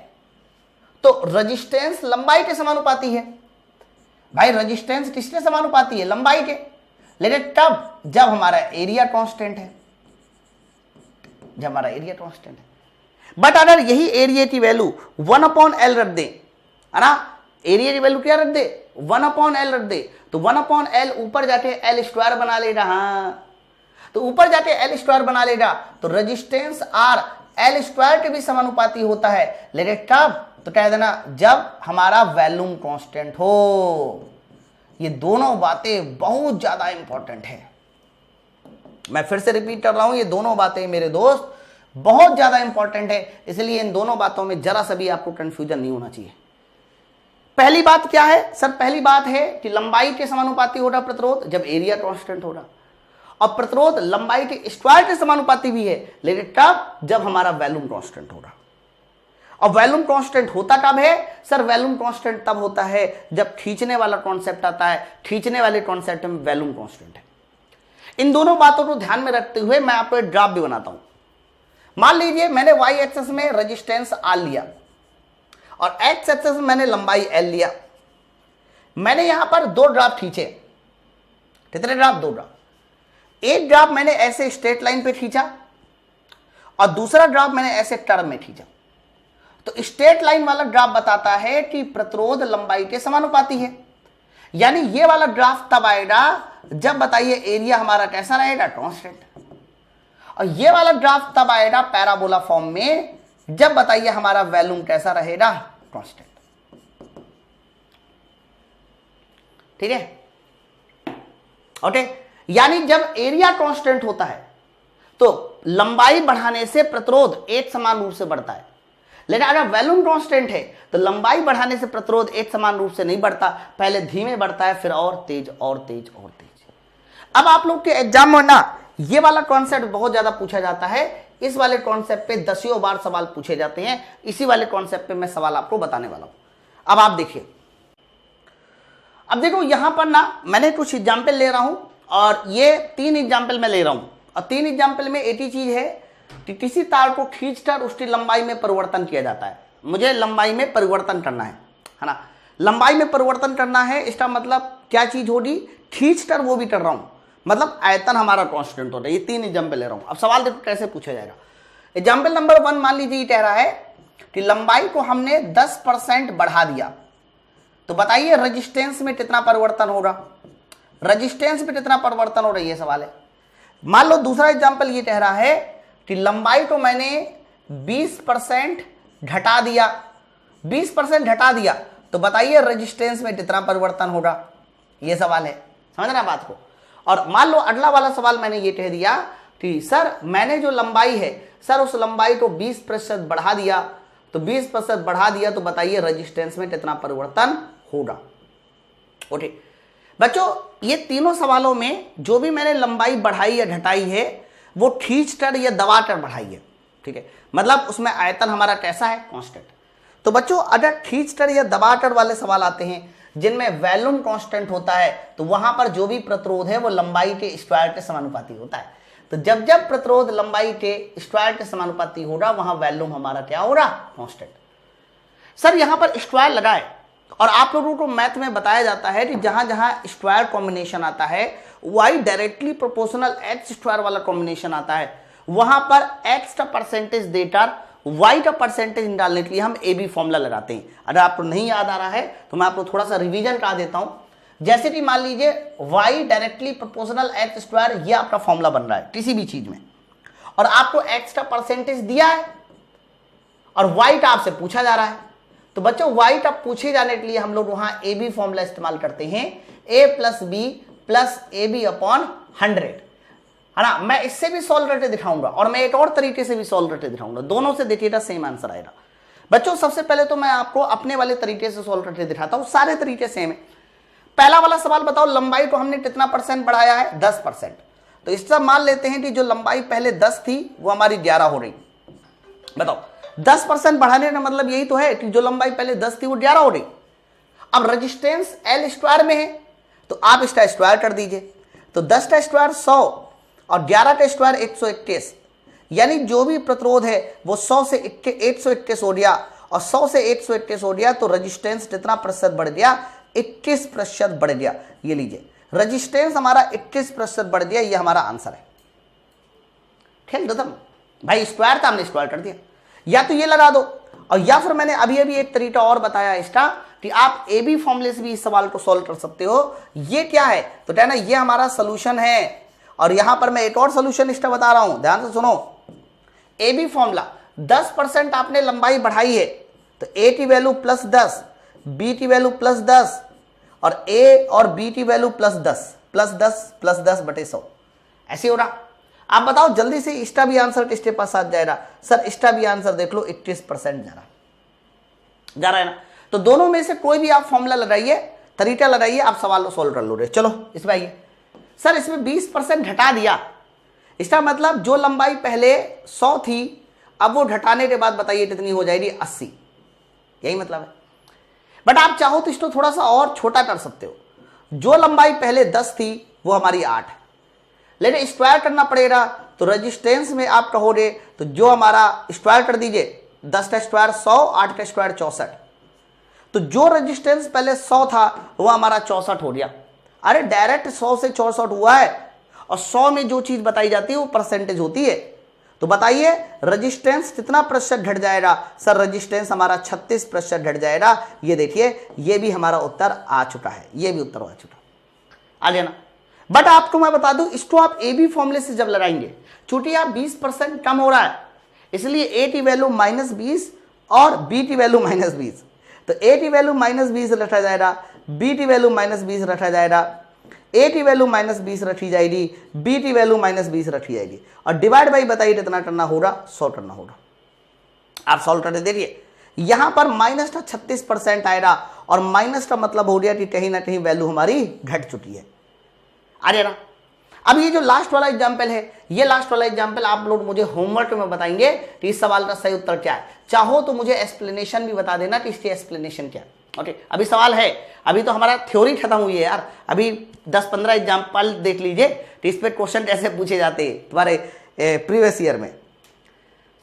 तो रेजिस्टेंस लंबाई के समानुपाती है। भाई रेजिस्टेंस किसके समानुपाती है? लंबाई के। लेकिन तब जब हमारा एरिया कांस्टेंट है, जब हमारा एरिया कांस्टेंट है। बट अगर यही एरिया की वैल्यू 1/L रख दे, है ना, एरिया की वैल्यू क्या रख दे? 1/L रख दे, तो 1/L ऊपर जाके L² बना लेगा। हाँ, तो ऊपर जाके L² बना लेगा, तो रेजिस्टेंस R L² के भी समानुपाती होता है। लेकिन कब? तो कह देना जब हमारा वॉल्यूम कांस्टेंट हो। ये दोनों बातें बहुत ज्यादा इंपॉर्टेंट है। मैं फिर से रिपीट कर रहा हूं, ये दोनों बातें मेरे दोस्त बहुत ज्यादा इंपॉर्टेंट है, इसलिए इन दोनों बातों में जरा सा भी आपको कंफ्यूजन नहीं होना चाहिए। पहली बात क्या है सर? पहली बात है कि लंबाई के समानुपाती होगा प्रतिरोध जब एरिया कांस्टेंट होगा, और प्रतिरोध लंबाई के स्क्वायर के समानुपाती भी है, लेकिन तब जब हमारा वॉल्यूम कांस्टेंट होगा। और वॉल्यूम कांस्टेंट होता कब है सर? वॉल्यूम कांस्टेंट तब होता है जब खींचने वाला कॉन्सेप्ट आता है। खींचने वाले कॉन्सेप्ट में वॉल्यूम कांस्टेंट है। इन दोनों बातों को ध्यान में रखते हुए मैं आपको एक ग्राफ भी बनाता हूं। मान लीजिए मैंने वाई एक्सेस में रेजिस्टेंस R लिया और एक्स एक्सेस में मैंने लंबाई L लिया। मैंने यहां पर दो ग्राफ खींचे। कितने ग्राफ? दो ग्राफ। एक ग्राफ मैंने ऐसे स्ट्रेट लाइन पे खींचा और दूसरा ग्राफ मैंने ऐसे टर्म में खींचा। तो स्ट्रेट लाइन वाला ग्राफ बताता है कि प्रतिरोध लंबाई के समानुपाती है, यानी ये वाला ग्राफ तब आएगा जब बताइए एरिया हमारा कैसा रहेगा? कांस्टेंट। और ये वाला ग्राफ तब आएगा पैराबोला फॉर्म में जब बताइए हमारा वॉल्यूम कैसा रहेगा? कांस्टेंट। ठीक है, ओके। यानी जब एरिया कांस्टेंट होता है तो लंबाई बढ़ाने से प्रतिरोध एक समान रूप से बढ़ता है, लेकिन अगर वॉल्यूम कांस्टेंट है तो लंबाई बढ़ाने से प्रतिरोध एक समान रूप से नहीं बढ़ता, पहले धीमे बढ़ता है, फिर और तेज और तेज और तेज। अब आप लोग के एग्जाम में ना ये वाला कॉन्सेप्ट बहुत ज्यादा पूछा जाता है। इस वाले कॉन्सेप्ट पे दसियों बार सवाल पूछे जाते हैं। इसी वाले कॉन्सेप्ट पे मैं सवाल आपको बताने वाला हूं। अब आप देखिए, अब देखो यहां पर ना मैंने कुछ एग्जाम्पल ले रहा हूं और ये 3 एग्जाम्पल मैं ले रहा हूं, और 3 एग्जाम्पल में एक ही चीज है कि किसी तार को खींचकर उसकी लंबाई में परिवर्तन किया जाता है। मुझे लंबाई में परिवर्तन करना है ना, लंबाई में परिवर्तन करना है। इसका मतलब क्या चीज होगी? खींचकर वो भी कर रहा हूं, मतलब आयतन हमारा कांस्टेंट हो रहा है। ये 3 एग्जाम्पल ले रहा हूं। अब सवाल देखो कैसे पूछा जाएगा। एग्जाम्पल नंबर 1 मान लीजिए ये कह रहा है कि लंबाई को हमने 10% बढ़ा दिया, तो बताइए रेजिस्टेंस में कितना परिवर्तन होगा? रेजिस्टेंस में कितना परिवर्तन हो रहा है, ये सवाल है। मान लो दूसरा एग्जाम्पल ये कह रहा है कि लंबाई को मैंने 20% घटा दिया, 20% घटा दिया, तो बताइए रेजिस्टेंस में कितना परिवर्तन होगा? ये सवाल है, समझ रहे बात को। और मान लो अगला वाला सवाल मैंने ये कह दिया कि सर मैंने जो लंबाई है सर उस लंबाई को 20% बढ़ा दिया, तो 20% बढ़ा दिया, तो बताइए रेजिस्टेंस में कितना परिवर्तन होगा? ओके बच्चों, ये तीनों सवालों में जो भी मैंने लंबाई बढ़ाई या घटाई है वो खींचकर या दबाकर बढ़ाई है। ठीक है, मतलब उसमें आयतन हमारा कैसा है? कांस्टेंट। तो बच्चों अगर खींचकर या दबाकर वाले सवाल आते हैं जिनमें वॉल्यूम कांस्टेंट होता है, तो वहां पर जो भी प्रतिरोध है वो लंबाई के स्क्वायर के समानुपाती होता है। तो जब जब प्रतिरोध लंबाई के स्क्वायर के समानुपाती होगा वहां वॉल्यूम हमारा क्या होगा? कांस्टेंट। सर यहां पर स्क्वायर लगाए, और आप लोगों को मैथ में बताया जाता है कि जहां जहां स्क्वायर कॉम्बिनेशन आता है, Y directly proportional X square वाला कॉम्बिनेशन आता है, वहां पर एक्स का परसेंटेज देकर वाई का परसेंटेज निकालने के लिए हम ए बी फॉर्मूला लगाते हैं। अगर आपको नहीं याद आ रहा है तो मैं आपको थोड़ा सा रिवीजन करा देता हूं। जैसे कि मान लीजिए Y directly proportional X square, ये आपका फॉर्मूला बन रहा है किसी भी चीज में, और आपको एक्स का परसेंटेज दिया है और वाई का आपसे पूछा जा रहा है। तो बच्चों वाई का पूछे जाने के लिए हम लोग वहां ए बी फॉर्मूला इस्तेमाल करते हैं, a plus B plus A B upon 100, है ना। मैं इससे भी सॉल्व करके दिखाऊंगा और मैं एक और तरीके से भी सॉल्व करके दिखाऊंगा, दोनों से देखिएगा सेम आंसर आएगा। बच्चों सबसे पहले तो मैं आपको अपने वाले तरीके से सॉल्व करके दिखाता हूं, सारे तरीके सेम है। पहला वाला सवाल बताओ, लंबाई को हमने कितना परसेंट बढ़ाया है? 10%। तो इसका मान लेते हैं कि जो लंबाई पहले 10 थी वो हमारी 11 हो रही। बताओ 10% बढ़ाने का मतलब यही तो है कि जो लंबाई पहले 10 थी वो 11 हो रही। अब रेजिस्टेंस L स्क्वायर में है तो आप इसका स्क्वायर कर दीजिए, तो 10 का स्क्वायर 100 और 11 का स्क्वायर 121, यानी जो भी प्रतिरोध है वो 100 से 121 हो गया, और 100 से 121 हो गया तो रेजिस्टेंस कितना प्रतिशत बढ़ गया? 21% बढ़ गया। ये लीजिए, रेजिस्टेंस हमारा 21% बढ़ गया, ये हमारा आंसर है। ठीक खत्म भाई, स्क्वायर था हमने स्क्वायर कर दिया। या तो ये लगा दो, और या फिर मैंने अभी अभी एक तरीका और बताया इसका कि आप ए बी फॉर्मूले से भी इस सवाल को सॉल्व कर सकते हो। ये क्या है तो कहना ये हमारा सोल्यूशन है, और यहां पर मैं एक और सोल्यूशन इसका बता रहा हूं, ध्यान से सुनो। ए बी फॉर्मूला 10% आपने लंबाई बढ़ाई है तो ए की वैल्यू +10, बी की वैल्यू +10 और ए और बी की वैल्यू +10 बटे 100, ऐसे हो रहा। आप बताओ जल्दी से, इसका भी आंसर किसके पास आ जाएगा? सर इसका भी आंसर देख लो, 21% जा रहा है ना। तो दोनों में से कोई भी आप फॉर्मूला लगाइए, तरीका लगाइए, आप सवाल को सोल्व कर लो रे। चलो इसमें आइए। सर इसमें 20% घटा दिया, इसका मतलब जो लंबाई पहले 100 थी, अब वो घटाने के बाद बताइए कितनी हो जाएगी? 80, यही मतलब है। बट आप चाहो तो इसको थोड़ा सा और छोटा कर सकते हो। जो लंबाई पहले 10 थी वो हमारी 8 है, लेकिन स्क्वायर करना पड़ेगा। तो रेजिस्टेंस में आप कहोगे तो जो हमारा स्क्वायर कर दीजिए, 10 का स्क्वायर 100, 8 का स्क्वायर 64। तो जो रेजिस्टेंस पहले 100 था वो हमारा 64 हो गया। अरे डायरेक्ट 100 से 64 हुआ है, और 100 में जो चीज बताई जाती है वो परसेंटेज होती है। तो बताइए रेजिस्टेंस कितना प्रतिशत घट जाएगा? सर रेजिस्टेंस हमारा 36% घट जाएगा। ये देखिए, ये भी हमारा उत्तर आ चुका है, ये भी उत्तर आ चुका, आ गया ना। बट आपको मैं बता दूं, इसको आप ए बी फॉर्मूले से जब लगाएंगे, चूंकि आप 20% कम हो रहा है, इसलिए ए की वैल्यू -20 और बी की वैल्यू -20, तो ए की वैल्यू -20 रखा जाएगा, बी की वैल्यू -20 रखा जाएगा, ए की वैल्यू -20 रखी जाएगी, बी की वैल्यू -20 रखी जाएगी, और डिवाइड बाई बताइए कितना करना होगा? 100 करना होगा। आप सॉल्व करके देखिए, यहां पर माइनस का 36% आएगा, और माइनस का मतलब हो गया कि कहीं ना कहीं वैल्यू हमारी घट चुकी है। आ रहा ना। अब ये जो लास्ट वाला एग्जाम्पल है, ये लास्ट वाला एग्जाम्पल आप लोग मुझे होमवर्क में बताएंगे कि इस सवाल का सही उत्तर क्या है। चाहो तो मुझे एक्सप्लेनेशन भी बता देना कि इसकी एक्सप्लेनेशन क्या है। ओके, अभी सवाल है, अभी तो हमारा थ्योरी खत्म हुई है यार, अभी 10-15 एग्जाम्पल देख लीजिए कि इस पे क्वेश्चन कैसे पूछे जाते हैं तुम्हारे प्रीवियस ईयर में।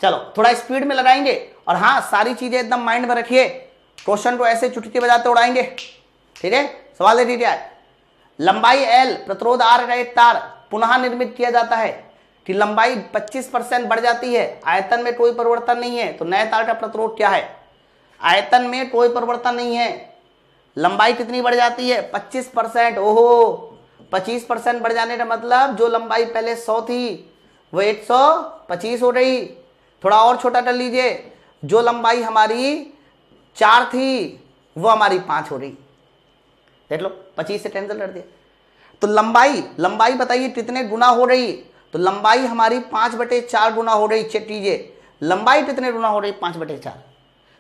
चलो थोड़ा स्पीड में लगाएंगे, और हाँ सारी चीजें एकदम माइंड में रखिए, क्वेश्चन को ऐसे चुटकी बजाते उड़ाएंगे। ठीक है, सवाल देखिए क्या है। लंबाई L, प्रतिरोध R का एक तार पुनः निर्मित किया जाता है कि लंबाई 25% बढ़ जाती है, आयतन में कोई परिवर्तन नहीं है, तो नए तार का प्रतिरोध क्या है? आयतन में कोई परिवर्तन नहीं है, लंबाई कितनी बढ़ जाती है? 25%। ओहो, 25% बढ़ जाने का मतलब जो लंबाई पहले 100 थी वो 125 हो गई। थोड़ा और छोटा कर लीजिए, जो लंबाई हमारी 4 थी वो हमारी 5 हो गई। देख लो, 25 से कैंसिल कर दिया। तो लंबाई बताइए कितने गुना हो रही? तो लंबाई हमारी 5/4 गुना हो रही। चेक कीजिए, लंबाई कितने गुना हो रही? 5/4।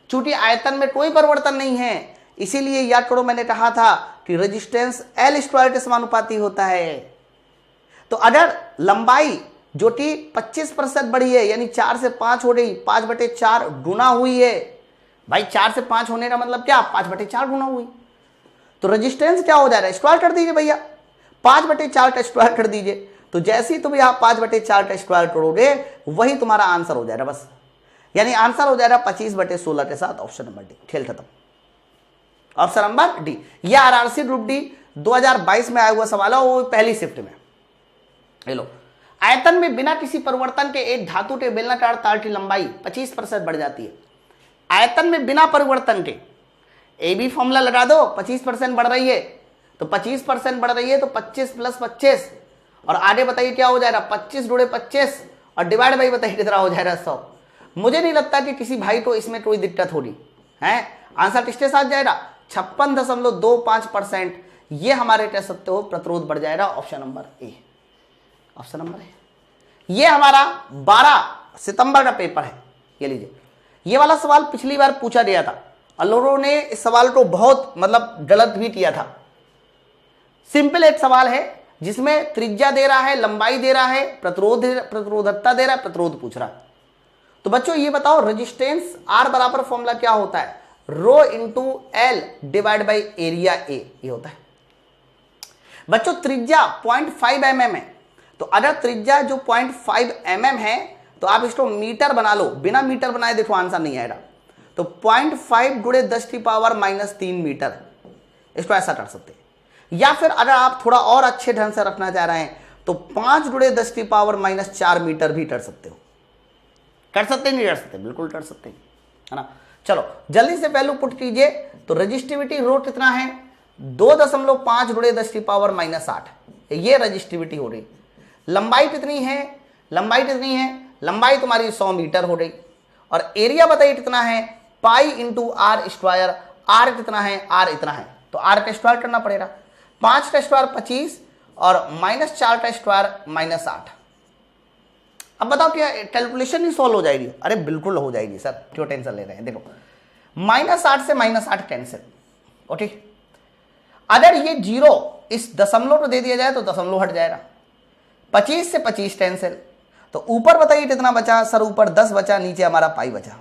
चूंकि आयतन में कोई परिवर्तन नहीं है, इसीलिए याद करो मैंने कहा था कि रेजिस्टेंस L² के समानुपाती होता है। तो अगर लंबाई जो कि 25% बढ़ी है, यानी 4 से 5 हो रही, 5/4 गुना हुई है। भाई 4 से 5 होने का मतलब क्या? 5/4 गुना हुई। तो रेजिस्टेंस क्या हो जाएगा? स्क्वायर कर दीजिए भैया, 5/4 का स्क्वायर कर दीजिए। तो जैसे ही तुम यहाँ 5/4 का स्क्वायर करोगे वही तुम्हारा आंसर हो जाएगा बस, यानी आंसर हो जाएगा 25/16 के साथ ऑप्शन नंबर डी। खेल खत्म, ऑप्शन नंबर डी। यह RRC ग्रुप डी 2022 में आया हुआ सवाल है, वो पहली शिफ्ट में। हेलो, आयतन में बिना किसी परिवर्तन के एक धातु के बेलनाकार तार की लंबाई 25% बढ़ जाती है। आयतन में बिना परिवर्तन के ए बी फॉर्मूला लगा दो, 25% बढ़ रही है, तो 25% बढ़ रही है तो 25 + 25, और आगे बताइए क्या हो जाएगा? 25 × 25, और डिवाइड बाई बताइए कितना हो जाएगा? 100। मुझे नहीं लगता कि किसी भाई को इसमें कोई दिक्कत होगी है। आंसर किसके साथ जाएगा? 56.25%। ये हमारे कह सकते हो प्रतिरोध बढ़ जाएगा, option number A. Option number A, ये हमारा 12 सितंबर का पेपर है। ये लीजिए, ये वाला सवाल पिछली बार पूछा गया था, और लोगों ने इस सवाल को बहुत गलत भी किया था। सिंपल एक सवाल है जिसमें त्रिज्या दे रहा है, लंबाई दे रहा है, प्रतिरोधकता दे रहा है, प्रतिरोध पूछ रहा है। तो बच्चों ये बताओ, रेजिस्टेंस R बराबर फॉर्मूला क्या होता है? ρ × L divide by area A, ये होता है। बच्चों त्रिज्या 0.5 mm है, तो अगर त्रिज्या जो 0.5 mm है तो आप इसको मीटर बना लो। बिना मीटर बनाए देखो आंसर नहीं आएगा। तो 0.5 × 10⁻³ मीटर, इसको ऐसा कर सकते हैं। या फिर अगर आप थोड़ा और अच्छे ढंग से रखना चाह रहे हैं तो 5 गुणे 10⁻⁻4 मीटर भी कर सकते हो। कर सकते नहीं कर सकते? बिल्कुल कर सकते हैं, है ना। चलो जल्दी से वैल्यू पुट कीजिए। तो रजिस्टिविटी रो कितना है? 2.5 गुणे 10⁻⁻8 ये रजिस्टिविटी हो रही। लंबाई कितनी है? लंबाई कितनी है? लंबाई तुम्हारी 100 मीटर हो रही। और एरिया बताइए कितना है? Pi into R square. R कितना है? आर इतना है, तो आर का स्क्वायर करना पड़ेगा। 5 का स्क्वायर 25 और -4 का स्क्वायर -8। अब बताओ क्या कैलकुलेशन ही सॉल्व हो जाएगी? अरे बिल्कुल हो जाएगी सर, क्यों टेंशन ले रहे हैं। देखो -8 से -8 कैंसिल, ओके। अगर ये 0 इस दशमलव को दे दिया जाए तो दशमलव हट जाएगा। 25 से 25 कैंसिल, तो ऊपर बताइए कितना बचा? सर ऊपर 10 बचा, नीचे हमारा पाई बचा।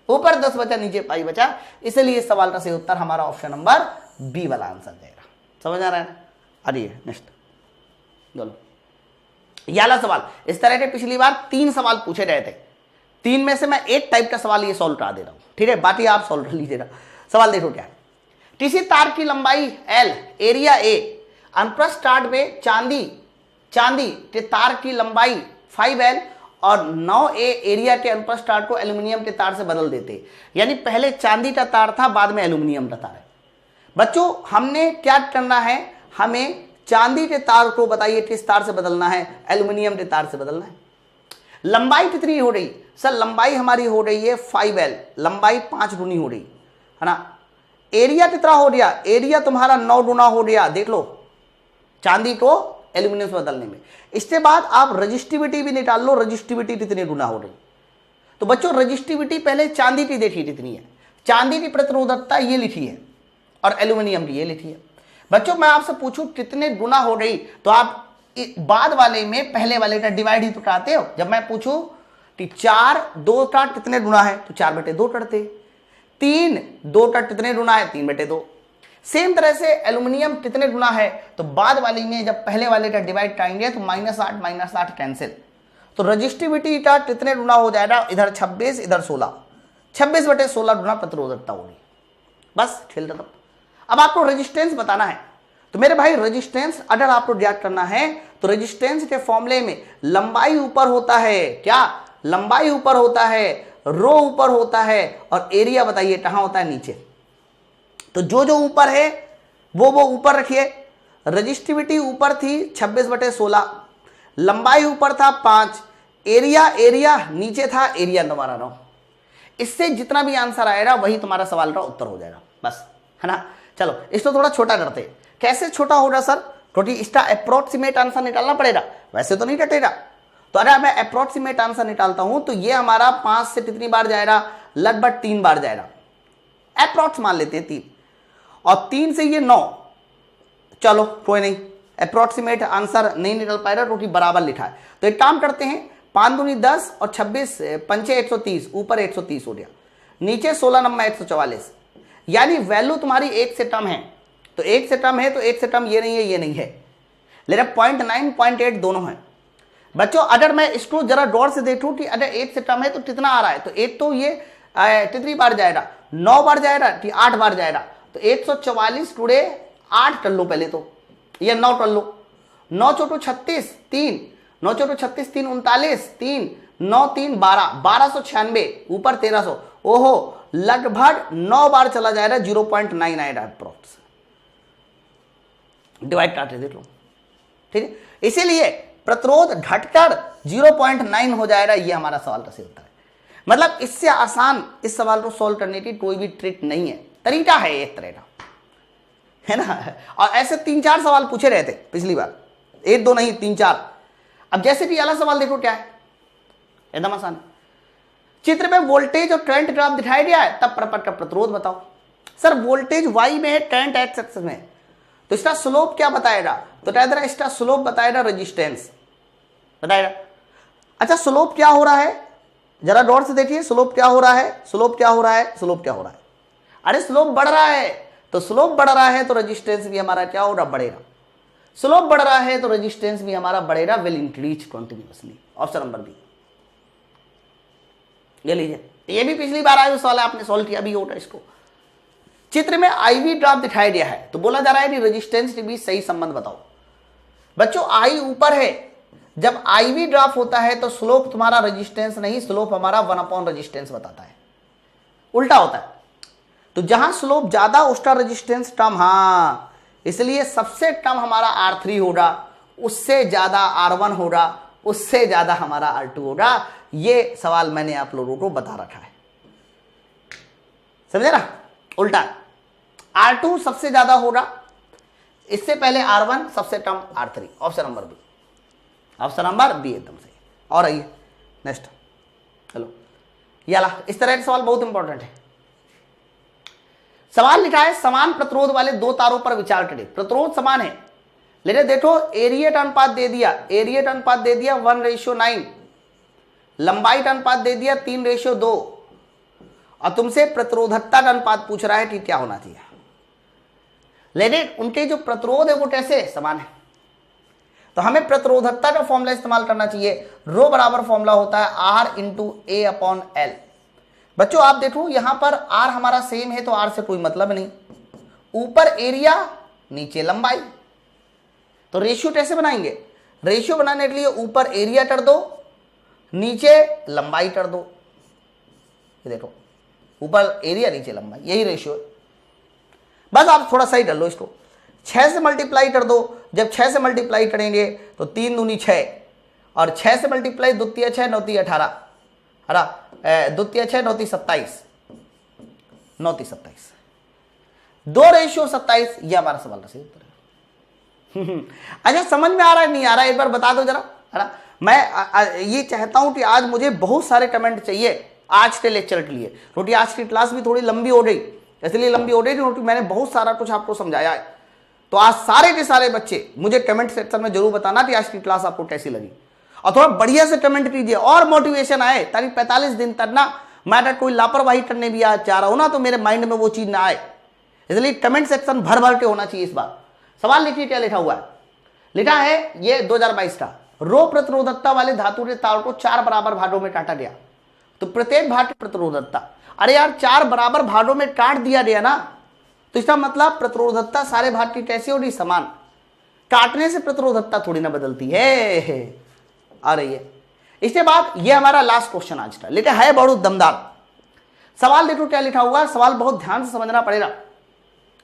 ऊपर 10 बचा, नीचे पाई बचा, इसलिए इस सवाल का सही उत्तर हमारा ऑप्शन नंबर बी वाला आंसर जाएगा। समझ आ रहा है ना? अरे नेक्स्ट बोलो। ये वाला सवाल इस तरह के पिछली बार 3 सवाल पूछे गए थे। 3 में से मैं एक टाइप का सवाल ये सॉल्व करा दे रहा हूं, ठीक है। बाकी आप सॉल्व कर लीजिएगा। सवाल देखो क्या है। किसी तार की लंबाई L, एरिया A, अनुप्रस्थ काट में चांदी के तार की लंबाई 5L और 9A एरिया के अनुप्रस्थ काट को एल्यूमिनियम के तार से बदल देते। यानी पहले चांदी का तार था, बाद में एल्यूमिनियम का तार है। बच्चों हमने क्या करना है? हमें चांदी के तार को बताइए किस तार से बदलना है? एल्यूमिनियम के तार से बदलना है। लंबाई कितनी हो रही? सर लंबाई हमारी हो रही है 5L, लंबाई 5 गुनी हो रही है ना। एरिया कितना हो गया? एरिया तुम्हारा 9 गुना हो गया। देख लो चांदी को एल्यूमिनियम से बदलने में। इसके बाद आप रजिस्टिविटी भी निकाल लो, रजिस्टिविटी कितनी गुना हो रही। तो बच्चों रजिस्टिविटी पहले चांदी की देखी कितनी है। चांदी की प्रतिरोधकता ये लिखी है और एल्यूमिनियम की ये लिखी है। बच्चों मैं आपसे पूछूं कितने गुना हो रही, तो आप बाद वाले में पहले वाले का डिवाइड ही तो कराते हो। जब मैं पूछूं कि 4 2 का कितने गुना है, तो 4/2 करते। 3 2 का कितने गुना है? 3/2। सेम तरह से एल्यूमिनियम कितने गुना है, तो बाद वाली में जब पहले वाले का डिवाइड कराएंगे तो -8 कैंसिल। तो रजिस्टिविटी का कितने गुना हो जाएगा? इधर 26 इधर 16, 26/16 गुना प्रतिरोधकता होगी। बस खेल खत्म। अब आपको रेजिस्टेंस बताना है। तो मेरे भाई रेजिस्टेंस अगर आपको ज्ञात करना है तो रेजिस्टेंस के फॉर्मूले में लंबाई ऊपर होता है। क्या? लंबाई ऊपर होता है, रो ऊपर होता है और एरिया बताइए कहां होता है? नीचे। तो जो ऊपर है वो ऊपर रखिए। रजिस्टिविटी ऊपर थी 26/16, लंबाई ऊपर था 5, एरिया नीचे था, एरिया तुम्हारा 9। इससे जितना भी आंसर आएगा वही तुम्हारा सवाल का उत्तर हो जाएगा, बस, है ना। चलो इसको थोड़ा छोटा करते। कैसे छोटा होगा सर? क्योंकि इसका अप्रोक्सीमेट आंसर निकालना पड़ेगा, वैसे तो नहीं कटेगा। तो अगर मैं अप्रोक्सीमेट आंसर निकालता हूं तो ये हमारा 5 से कितनी बार जाएगा? लगभग 3 बार जाएगा। अप्रोक्स मान लेते हैं 3, और 3 से ये 9। चलो कोई नहीं, अप्रोक्सीमेट आंसर नहीं निकल पाएगा क्योंकि बराबर लिखा है। तो एक काम करते हैं, 5 दूनी 10 और 26 पंचे 130, ऊपर 130 हो गया, नीचे 16 नंबर 144। यानी वैल्यू तुम्हारी 1 से कम है। तो 1 से कम है तो 1 से कम ये नहीं है, ये नहीं है, लेकिन 0.9 0.8 दोनों है। बच्चों अगर मैं इसको जरा गौर से देखूं कि अगर 1 से कम है तो कितना आ रहा है, तो एक तो ये कितनी बार जाएगा? 9 बार जाएगा कि 8 बार जाएगा? तो 144 गुणे 8 कर लो पहले, तो ये 9 कर लो। 9 चौटो 36 3, 9 चौटो 36 3 39 3, 9 3 12, 1296 ऊपर 1300। ओहो लगभग 9 बार चला जाएगा, 0.9 आएगा अप्रोक्स। डिवाइड काटे देख लो, ठीक है। इसीलिए प्रतिरोध घटकर 0.9 हो जाएगा। ये हमारा सवाल का सही उत्तर है। मतलब इससे आसान इस सवाल को सॉल्व करने की कोई भी ट्रिक नहीं है, तरीका है एक तरह का, है ना। और ऐसे 3-4 सवाल पूछे रहे थे पिछली बार, 1-2 नहीं 3-4। अब जैसे कि अगला सवाल देखो क्या है, एकदम आसान। चित्र में वोल्टेज और करंट ग्राफ दिखाया गया है, तब प्रपट का प्रतिरोध बताओ। सर वोल्टेज वाई में है, करंट एक्स एक्सिस में, तो इसका स्लोप क्या बताएगा? तो कहते हैं इसका स्लोप बताएगा रेजिस्टेंस बताएगा। अच्छा स्लोप क्या हो रहा है, जरा गौर से देखिए, स्लोप क्या हो रहा है, स्लोप क्या हो रहा है, स्लोप क्या हो रहा है? अरे स्लोप बढ़ रहा है, तो स्लोप बढ़ रहा है तो रेजिस्टेंस भी हमारा क्या होगा? बढ़ेगा। स्लोप बढ़ रहा है तो रेजिस्टेंस भी हमारा बढ़ेगा, will increase continuously. Option number B ये लीजिए। ये भी पिछली बार आया सवाल है, आपने सॉल्व किया भी होगा इसको। चित्र में आईवी ड्राफ दिखाया गया है, तो बोला जा रहा है कि रेजिस्टेंस के बीच सही संबंध बताओ। बच्चों आई ऊपर है, जब आईवी ड्राफ होता है तो स्लोप तुम्हारा रेजिस्टेंस नहीं, स्लोप हमारा 1 रेजिस्टेंस बताता है, उल्टा होता है। तो जहां स्लोप ज्यादा उसका रेजिस्टेंस कम, हाँ इसलिए सबसे कम हमारा R3 होगा, उससे ज्यादा R1 होगा, उससे ज्यादा हमारा R2 होगा। ये सवाल मैंने आप लोगों को बता रखा है, समझे ना, उल्टा R2 सबसे ज्यादा होगा, इससे पहले R1, सबसे कम R3। Option number B, option number B एकदम सही। और आइए नेक्स्ट, चलो ये वाला, इस तरह के सवाल बहुत इंपॉर्टेंट है। सवाल लिखा है समान प्रतिरोध वाले दो तारों पर विचार करें। प्रतिरोध समान है, लेकिन देखो एरिया अनुपात दे दिया, एरिया अनुपात दे दिया 1:9, लंबाई का अनुपात दे दिया 3:2, और तुमसे प्रतिरोधकता का अनुपात पूछ रहा है कि क्या होना चाहिए। लेकिन उनके जो प्रतिरोध है वो कैसे समान है, तो हमें प्रतिरोधकता का फॉर्मूला इस्तेमाल करना चाहिए। रो बराबर फॉर्मूला होता है R × A/L। बच्चों आप देखो यहां पर R हमारा सेम है तो R से कोई मतलब नहीं, ऊपर एरिया नीचे लंबाई, तो रेशियो कैसे बनाएंगे, रेशियो बनाने के लिए ऊपर एरिया कर दो, नीचे लंबाई कर दो। ये देखो ऊपर एरिया नीचे लंबाई, यही रेशियो है। बस आप थोड़ा सही कर लो इसको, 6 से मल्टीप्लाई कर दो। जब 6 से मल्टीप्लाई करेंगे तो 3 दूनी 6, और 6 से मल्टीप्लाई द्वितीय 6 नौती 18, द्वितीय 6 नौती 27, नौती 27, 2:27। ये हमारा सवाल का सही उत्तर है। अच्छा समझ में आ रहा है नहीं आ रहा है, एक बार बता दो जरा, है ना। मैं ये चाहता हूं कि आज मुझे बहुत सारे कमेंट चाहिए आज के लेक्चर के लिए, क्योंकि आज की क्लास भी थोड़ी लंबी हो गई, इसलिए लंबी हो गई क्योंकि मैंने बहुत सारा कुछ आपको समझाया है। तो आज सारे के सारे बच्चे मुझे कमेंट सेक्शन में जरूर बताना कि आज की क्लास आपको कैसी लगी, और थोड़ा बढ़िया से कमेंट कीजिए और मोटिवेशन आए, ताकि 45 दिन तक ना मैं अगर कोई लापरवाही करने भी आ जा रहा हूं ना तो मेरे माइंड में वो चीज ना आए। इसलिए कमेंट सेक्शन भर भर के होना चाहिए इस बार। सवाल लिखिए क्या लिखा हुआ है, लिखा है ये 2022 का, रो प्रतिरोधकता वाले धातु के तार को 4 बराबर भागों में काटा गया, तो प्रत्येक भाग की प्रतिरोधकता, अरे यार 4 बराबर भागों में काट दिया गया ना, तो इसका मतलब प्रतिरोधकता सारे भाग की कैसी होगी, समान। काटने से प्रतिरोधकता थोड़ी ना बदलती है। आ रही है। इसके बाद ये हमारा लास्ट क्वेश्चन आज का, लेकिन है बहुत दमदार सवाल। देखो क्या लिखा हुआ, सवाल बहुत ध्यान से समझना पड़ेगा।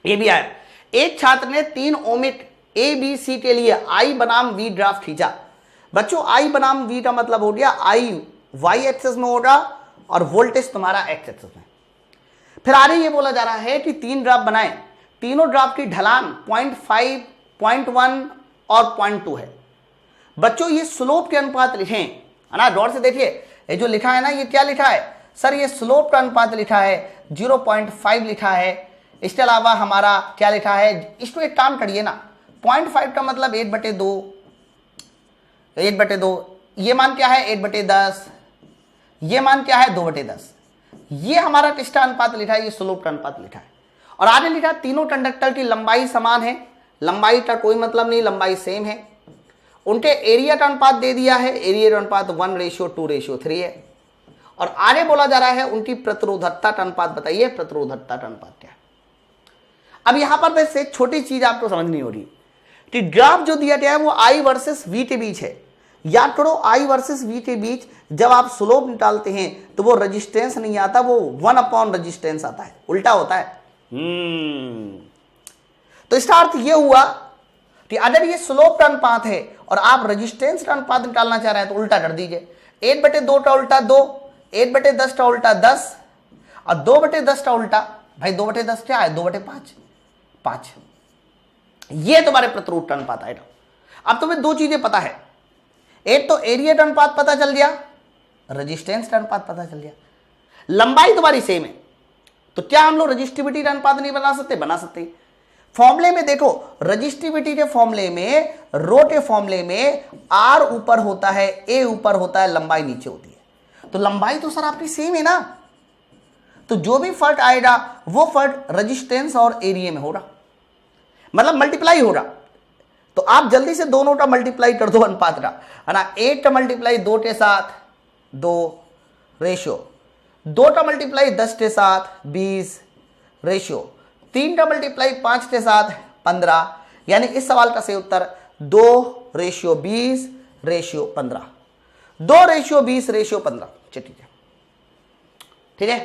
ये भी आया, एक छात्र ने 3 ओमिक ABC के लिए I बनाम V ग्राफ खींचा। बच्चों I बनाम V का मतलब हो गया I Y एक्सेस में होगा और वोल्टेज तुम्हारा X एक्सेस में। फिर आगे ये बोला जा रहा है कि 3 ग्राफ बनाएं, तीनों ग्राफ की ढलान 0.5, 0.1 और 0.2 है। बच्चों ये स्लोप के अनुपात लिखें, है ना, गौर से देखिए। ये जो लिखा है ना, ये क्या लिखा है सर, ये स्लोप का अनुपात लिखा है, 0.5 लिखा है। इसके अलावा हमारा क्या लिखा है, इसको एक काम करिए ना, 0.5 का मतलब 1/2, 1/2, ये मान क्या है 1/10, ये मान क्या है 2/10। ये हमारा किसका अनुपात लिखा है, ये स्लोप का अनुपात लिखा है। और आगे लिखा तीनों कंडक्टर की लंबाई समान है, लंबाई का कोई मतलब नहीं, लंबाई सेम है। उनके एरिया का अनुपात दे दिया है, एरिया का अनुपात 1:2:3 है। और आगे बोला जा रहा है उनकी प्रतिरोधकता का अनुपात बताइए, प्रतिरोधकता का अनुपात क्या है। अब यहां पर वैसे एक छोटी चीज आपको समझनी होगी कि ग्राफ जो दिया गया है वो I वर्सेस V के बीच है। याद करो I वर्सेस V के बीच जब आप स्लोप निकालते हैं तो वो रेजिस्टेंस नहीं आता, वो 1 रेजिस्टेंस आता है, उल्टा होता है। तो इसका अर्थ ये हुआ कि अगर ये स्लोप का अनुपात है और आप रेजिस्टेंस का अनुपात निकालना चाह रहे हैं तो उल्टा कर दीजिए। 1/2 का उल्टा 2, 1/10 का उल्टा 10, और 2/10 का उल्टा, भाई 2/10 क्या है, 2/5, 5। ये तुम्हारे प्रतिरोध का अनुपात आएगा। अब तुम्हें दो चीजें पता है, एक तो एरिया का अनुपात पता चल गया, रेजिस्टेंस का अनुपात पता चल गया, लंबाई तुम्हारी सेम है, तो क्या हम लोग रेजिस्टिविटी का अनुपात नहीं बना सकते, बना सकते। फॉर्मूले में देखो, रेजिस्टिविटी के फॉर्मूले में, रो के फॉर्मूले में R ऊपर होता है, A ऊपर होता है, लंबाई नीचे होती है। तो लंबाई तो सर आपकी सेम है ना, तो जो भी फर्क आएगा वो फर्क रेजिस्टेंस और एरिया में होगा, मतलब मल्टीप्लाई होगा। तो आप जल्दी से दोनों का मल्टीप्लाई कर दो अनुपात का, है ना। 1 का मल्टीप्लाई 2 के साथ 2 रेशियो, 2 का मल्टीप्लाई 10 के साथ 20 रेशियो, 3 × 5 के साथ 15, यानी इस सवाल का सही उत्तर 2:20:15, 2:20:15। ठीक है, ठीक है।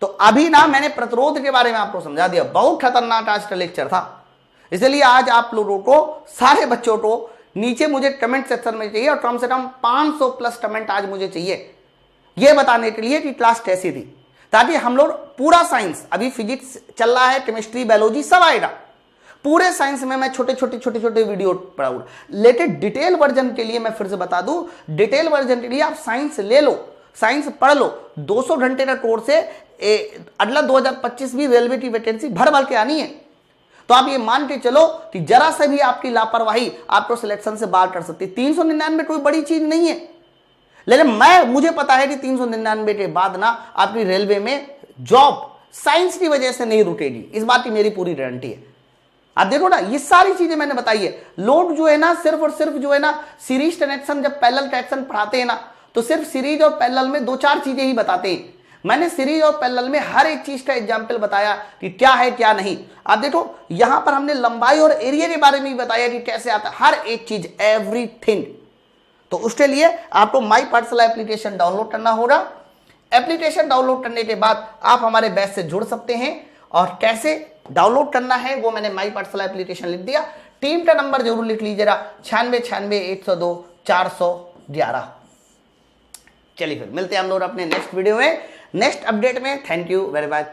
तो अभी ना मैंने प्रतिरोध के बारे में आपको समझा दिया, बहुत खतरनाक आज का लेक्चर था, इसलिए आज आप लोगों को, सारे बच्चों को नीचे मुझे कमेंट सेक्शन में चाहिए, और कम से कम 500 प्लस कमेंट आज मुझे चाहिए ये बताने के लिए कि क्लास कैसी थी, ताकि हम लोग पूरा साइंस, अभी फिजिक्स चल रहा है, केमिस्ट्री, बायोलॉजी सब आएगा, पूरे साइंस में मैं छोटे छोटे वीडियो पढ़ाऊंगा। लेकिन डिटेल वर्जन के लिए मैं फिर से बता दूं, डिटेल वर्जन के लिए आप साइंस ले लो, साइंस पढ़ लो, 200 घंटे का कोर्स है, अगला 2025 भी रेलवे की वैकेंसी भर भर के आनी है। तो आप ये मान के चलो कि जरा से भी आपकी लापरवाही आपको सिलेक्शन से बाहर कर सकती है। 399 कोई बड़ी चीज नहीं है, लेकिन मुझे पता है कि 399 के बाद ना आपकी रेलवे में जॉब साइंस की वजह से नहीं रुकेगी, इस बात की मेरी पूरी गारंटी है। आप देखो ना, ये सारी चीजें मैंने बताई है। लोग जो है ना सिर्फ और सिर्फ जो है ना सीरीज कनेक्शन, जब पैरेलल कनेक्शन पढ़ाते हैं ना, तो सिर्फ सीरीज और पैरेलल में 2-4 चीजें ही बताते हैं। मैंने सीरीज और पैरेलल में हर एक चीज का एग्जाम्पल बताया कि क्या है क्या नहीं। आप देखो यहां पर हमने लंबाई और एरिया के बारे में भी बताया कि कैसे आता है हर एक चीज, एवरीथिंग। तो उसके लिए आपको माई पाठशाला एप्लीकेशन डाउनलोड करना होगा। एप्लीकेशन डाउनलोड करने के बाद आप हमारे बैच से जुड़ सकते हैं, और कैसे डाउनलोड करना है वो मैंने माई पाठशाला एप्लीकेशन लिख दिया। टीम का नंबर जरूर लिख लीजिएगा, 9696-102-411। चलिए फिर मिलते हैं हम लोग अपने नेक्स्ट वीडियो में, नेक्स्ट अपडेट में। Thank you very much.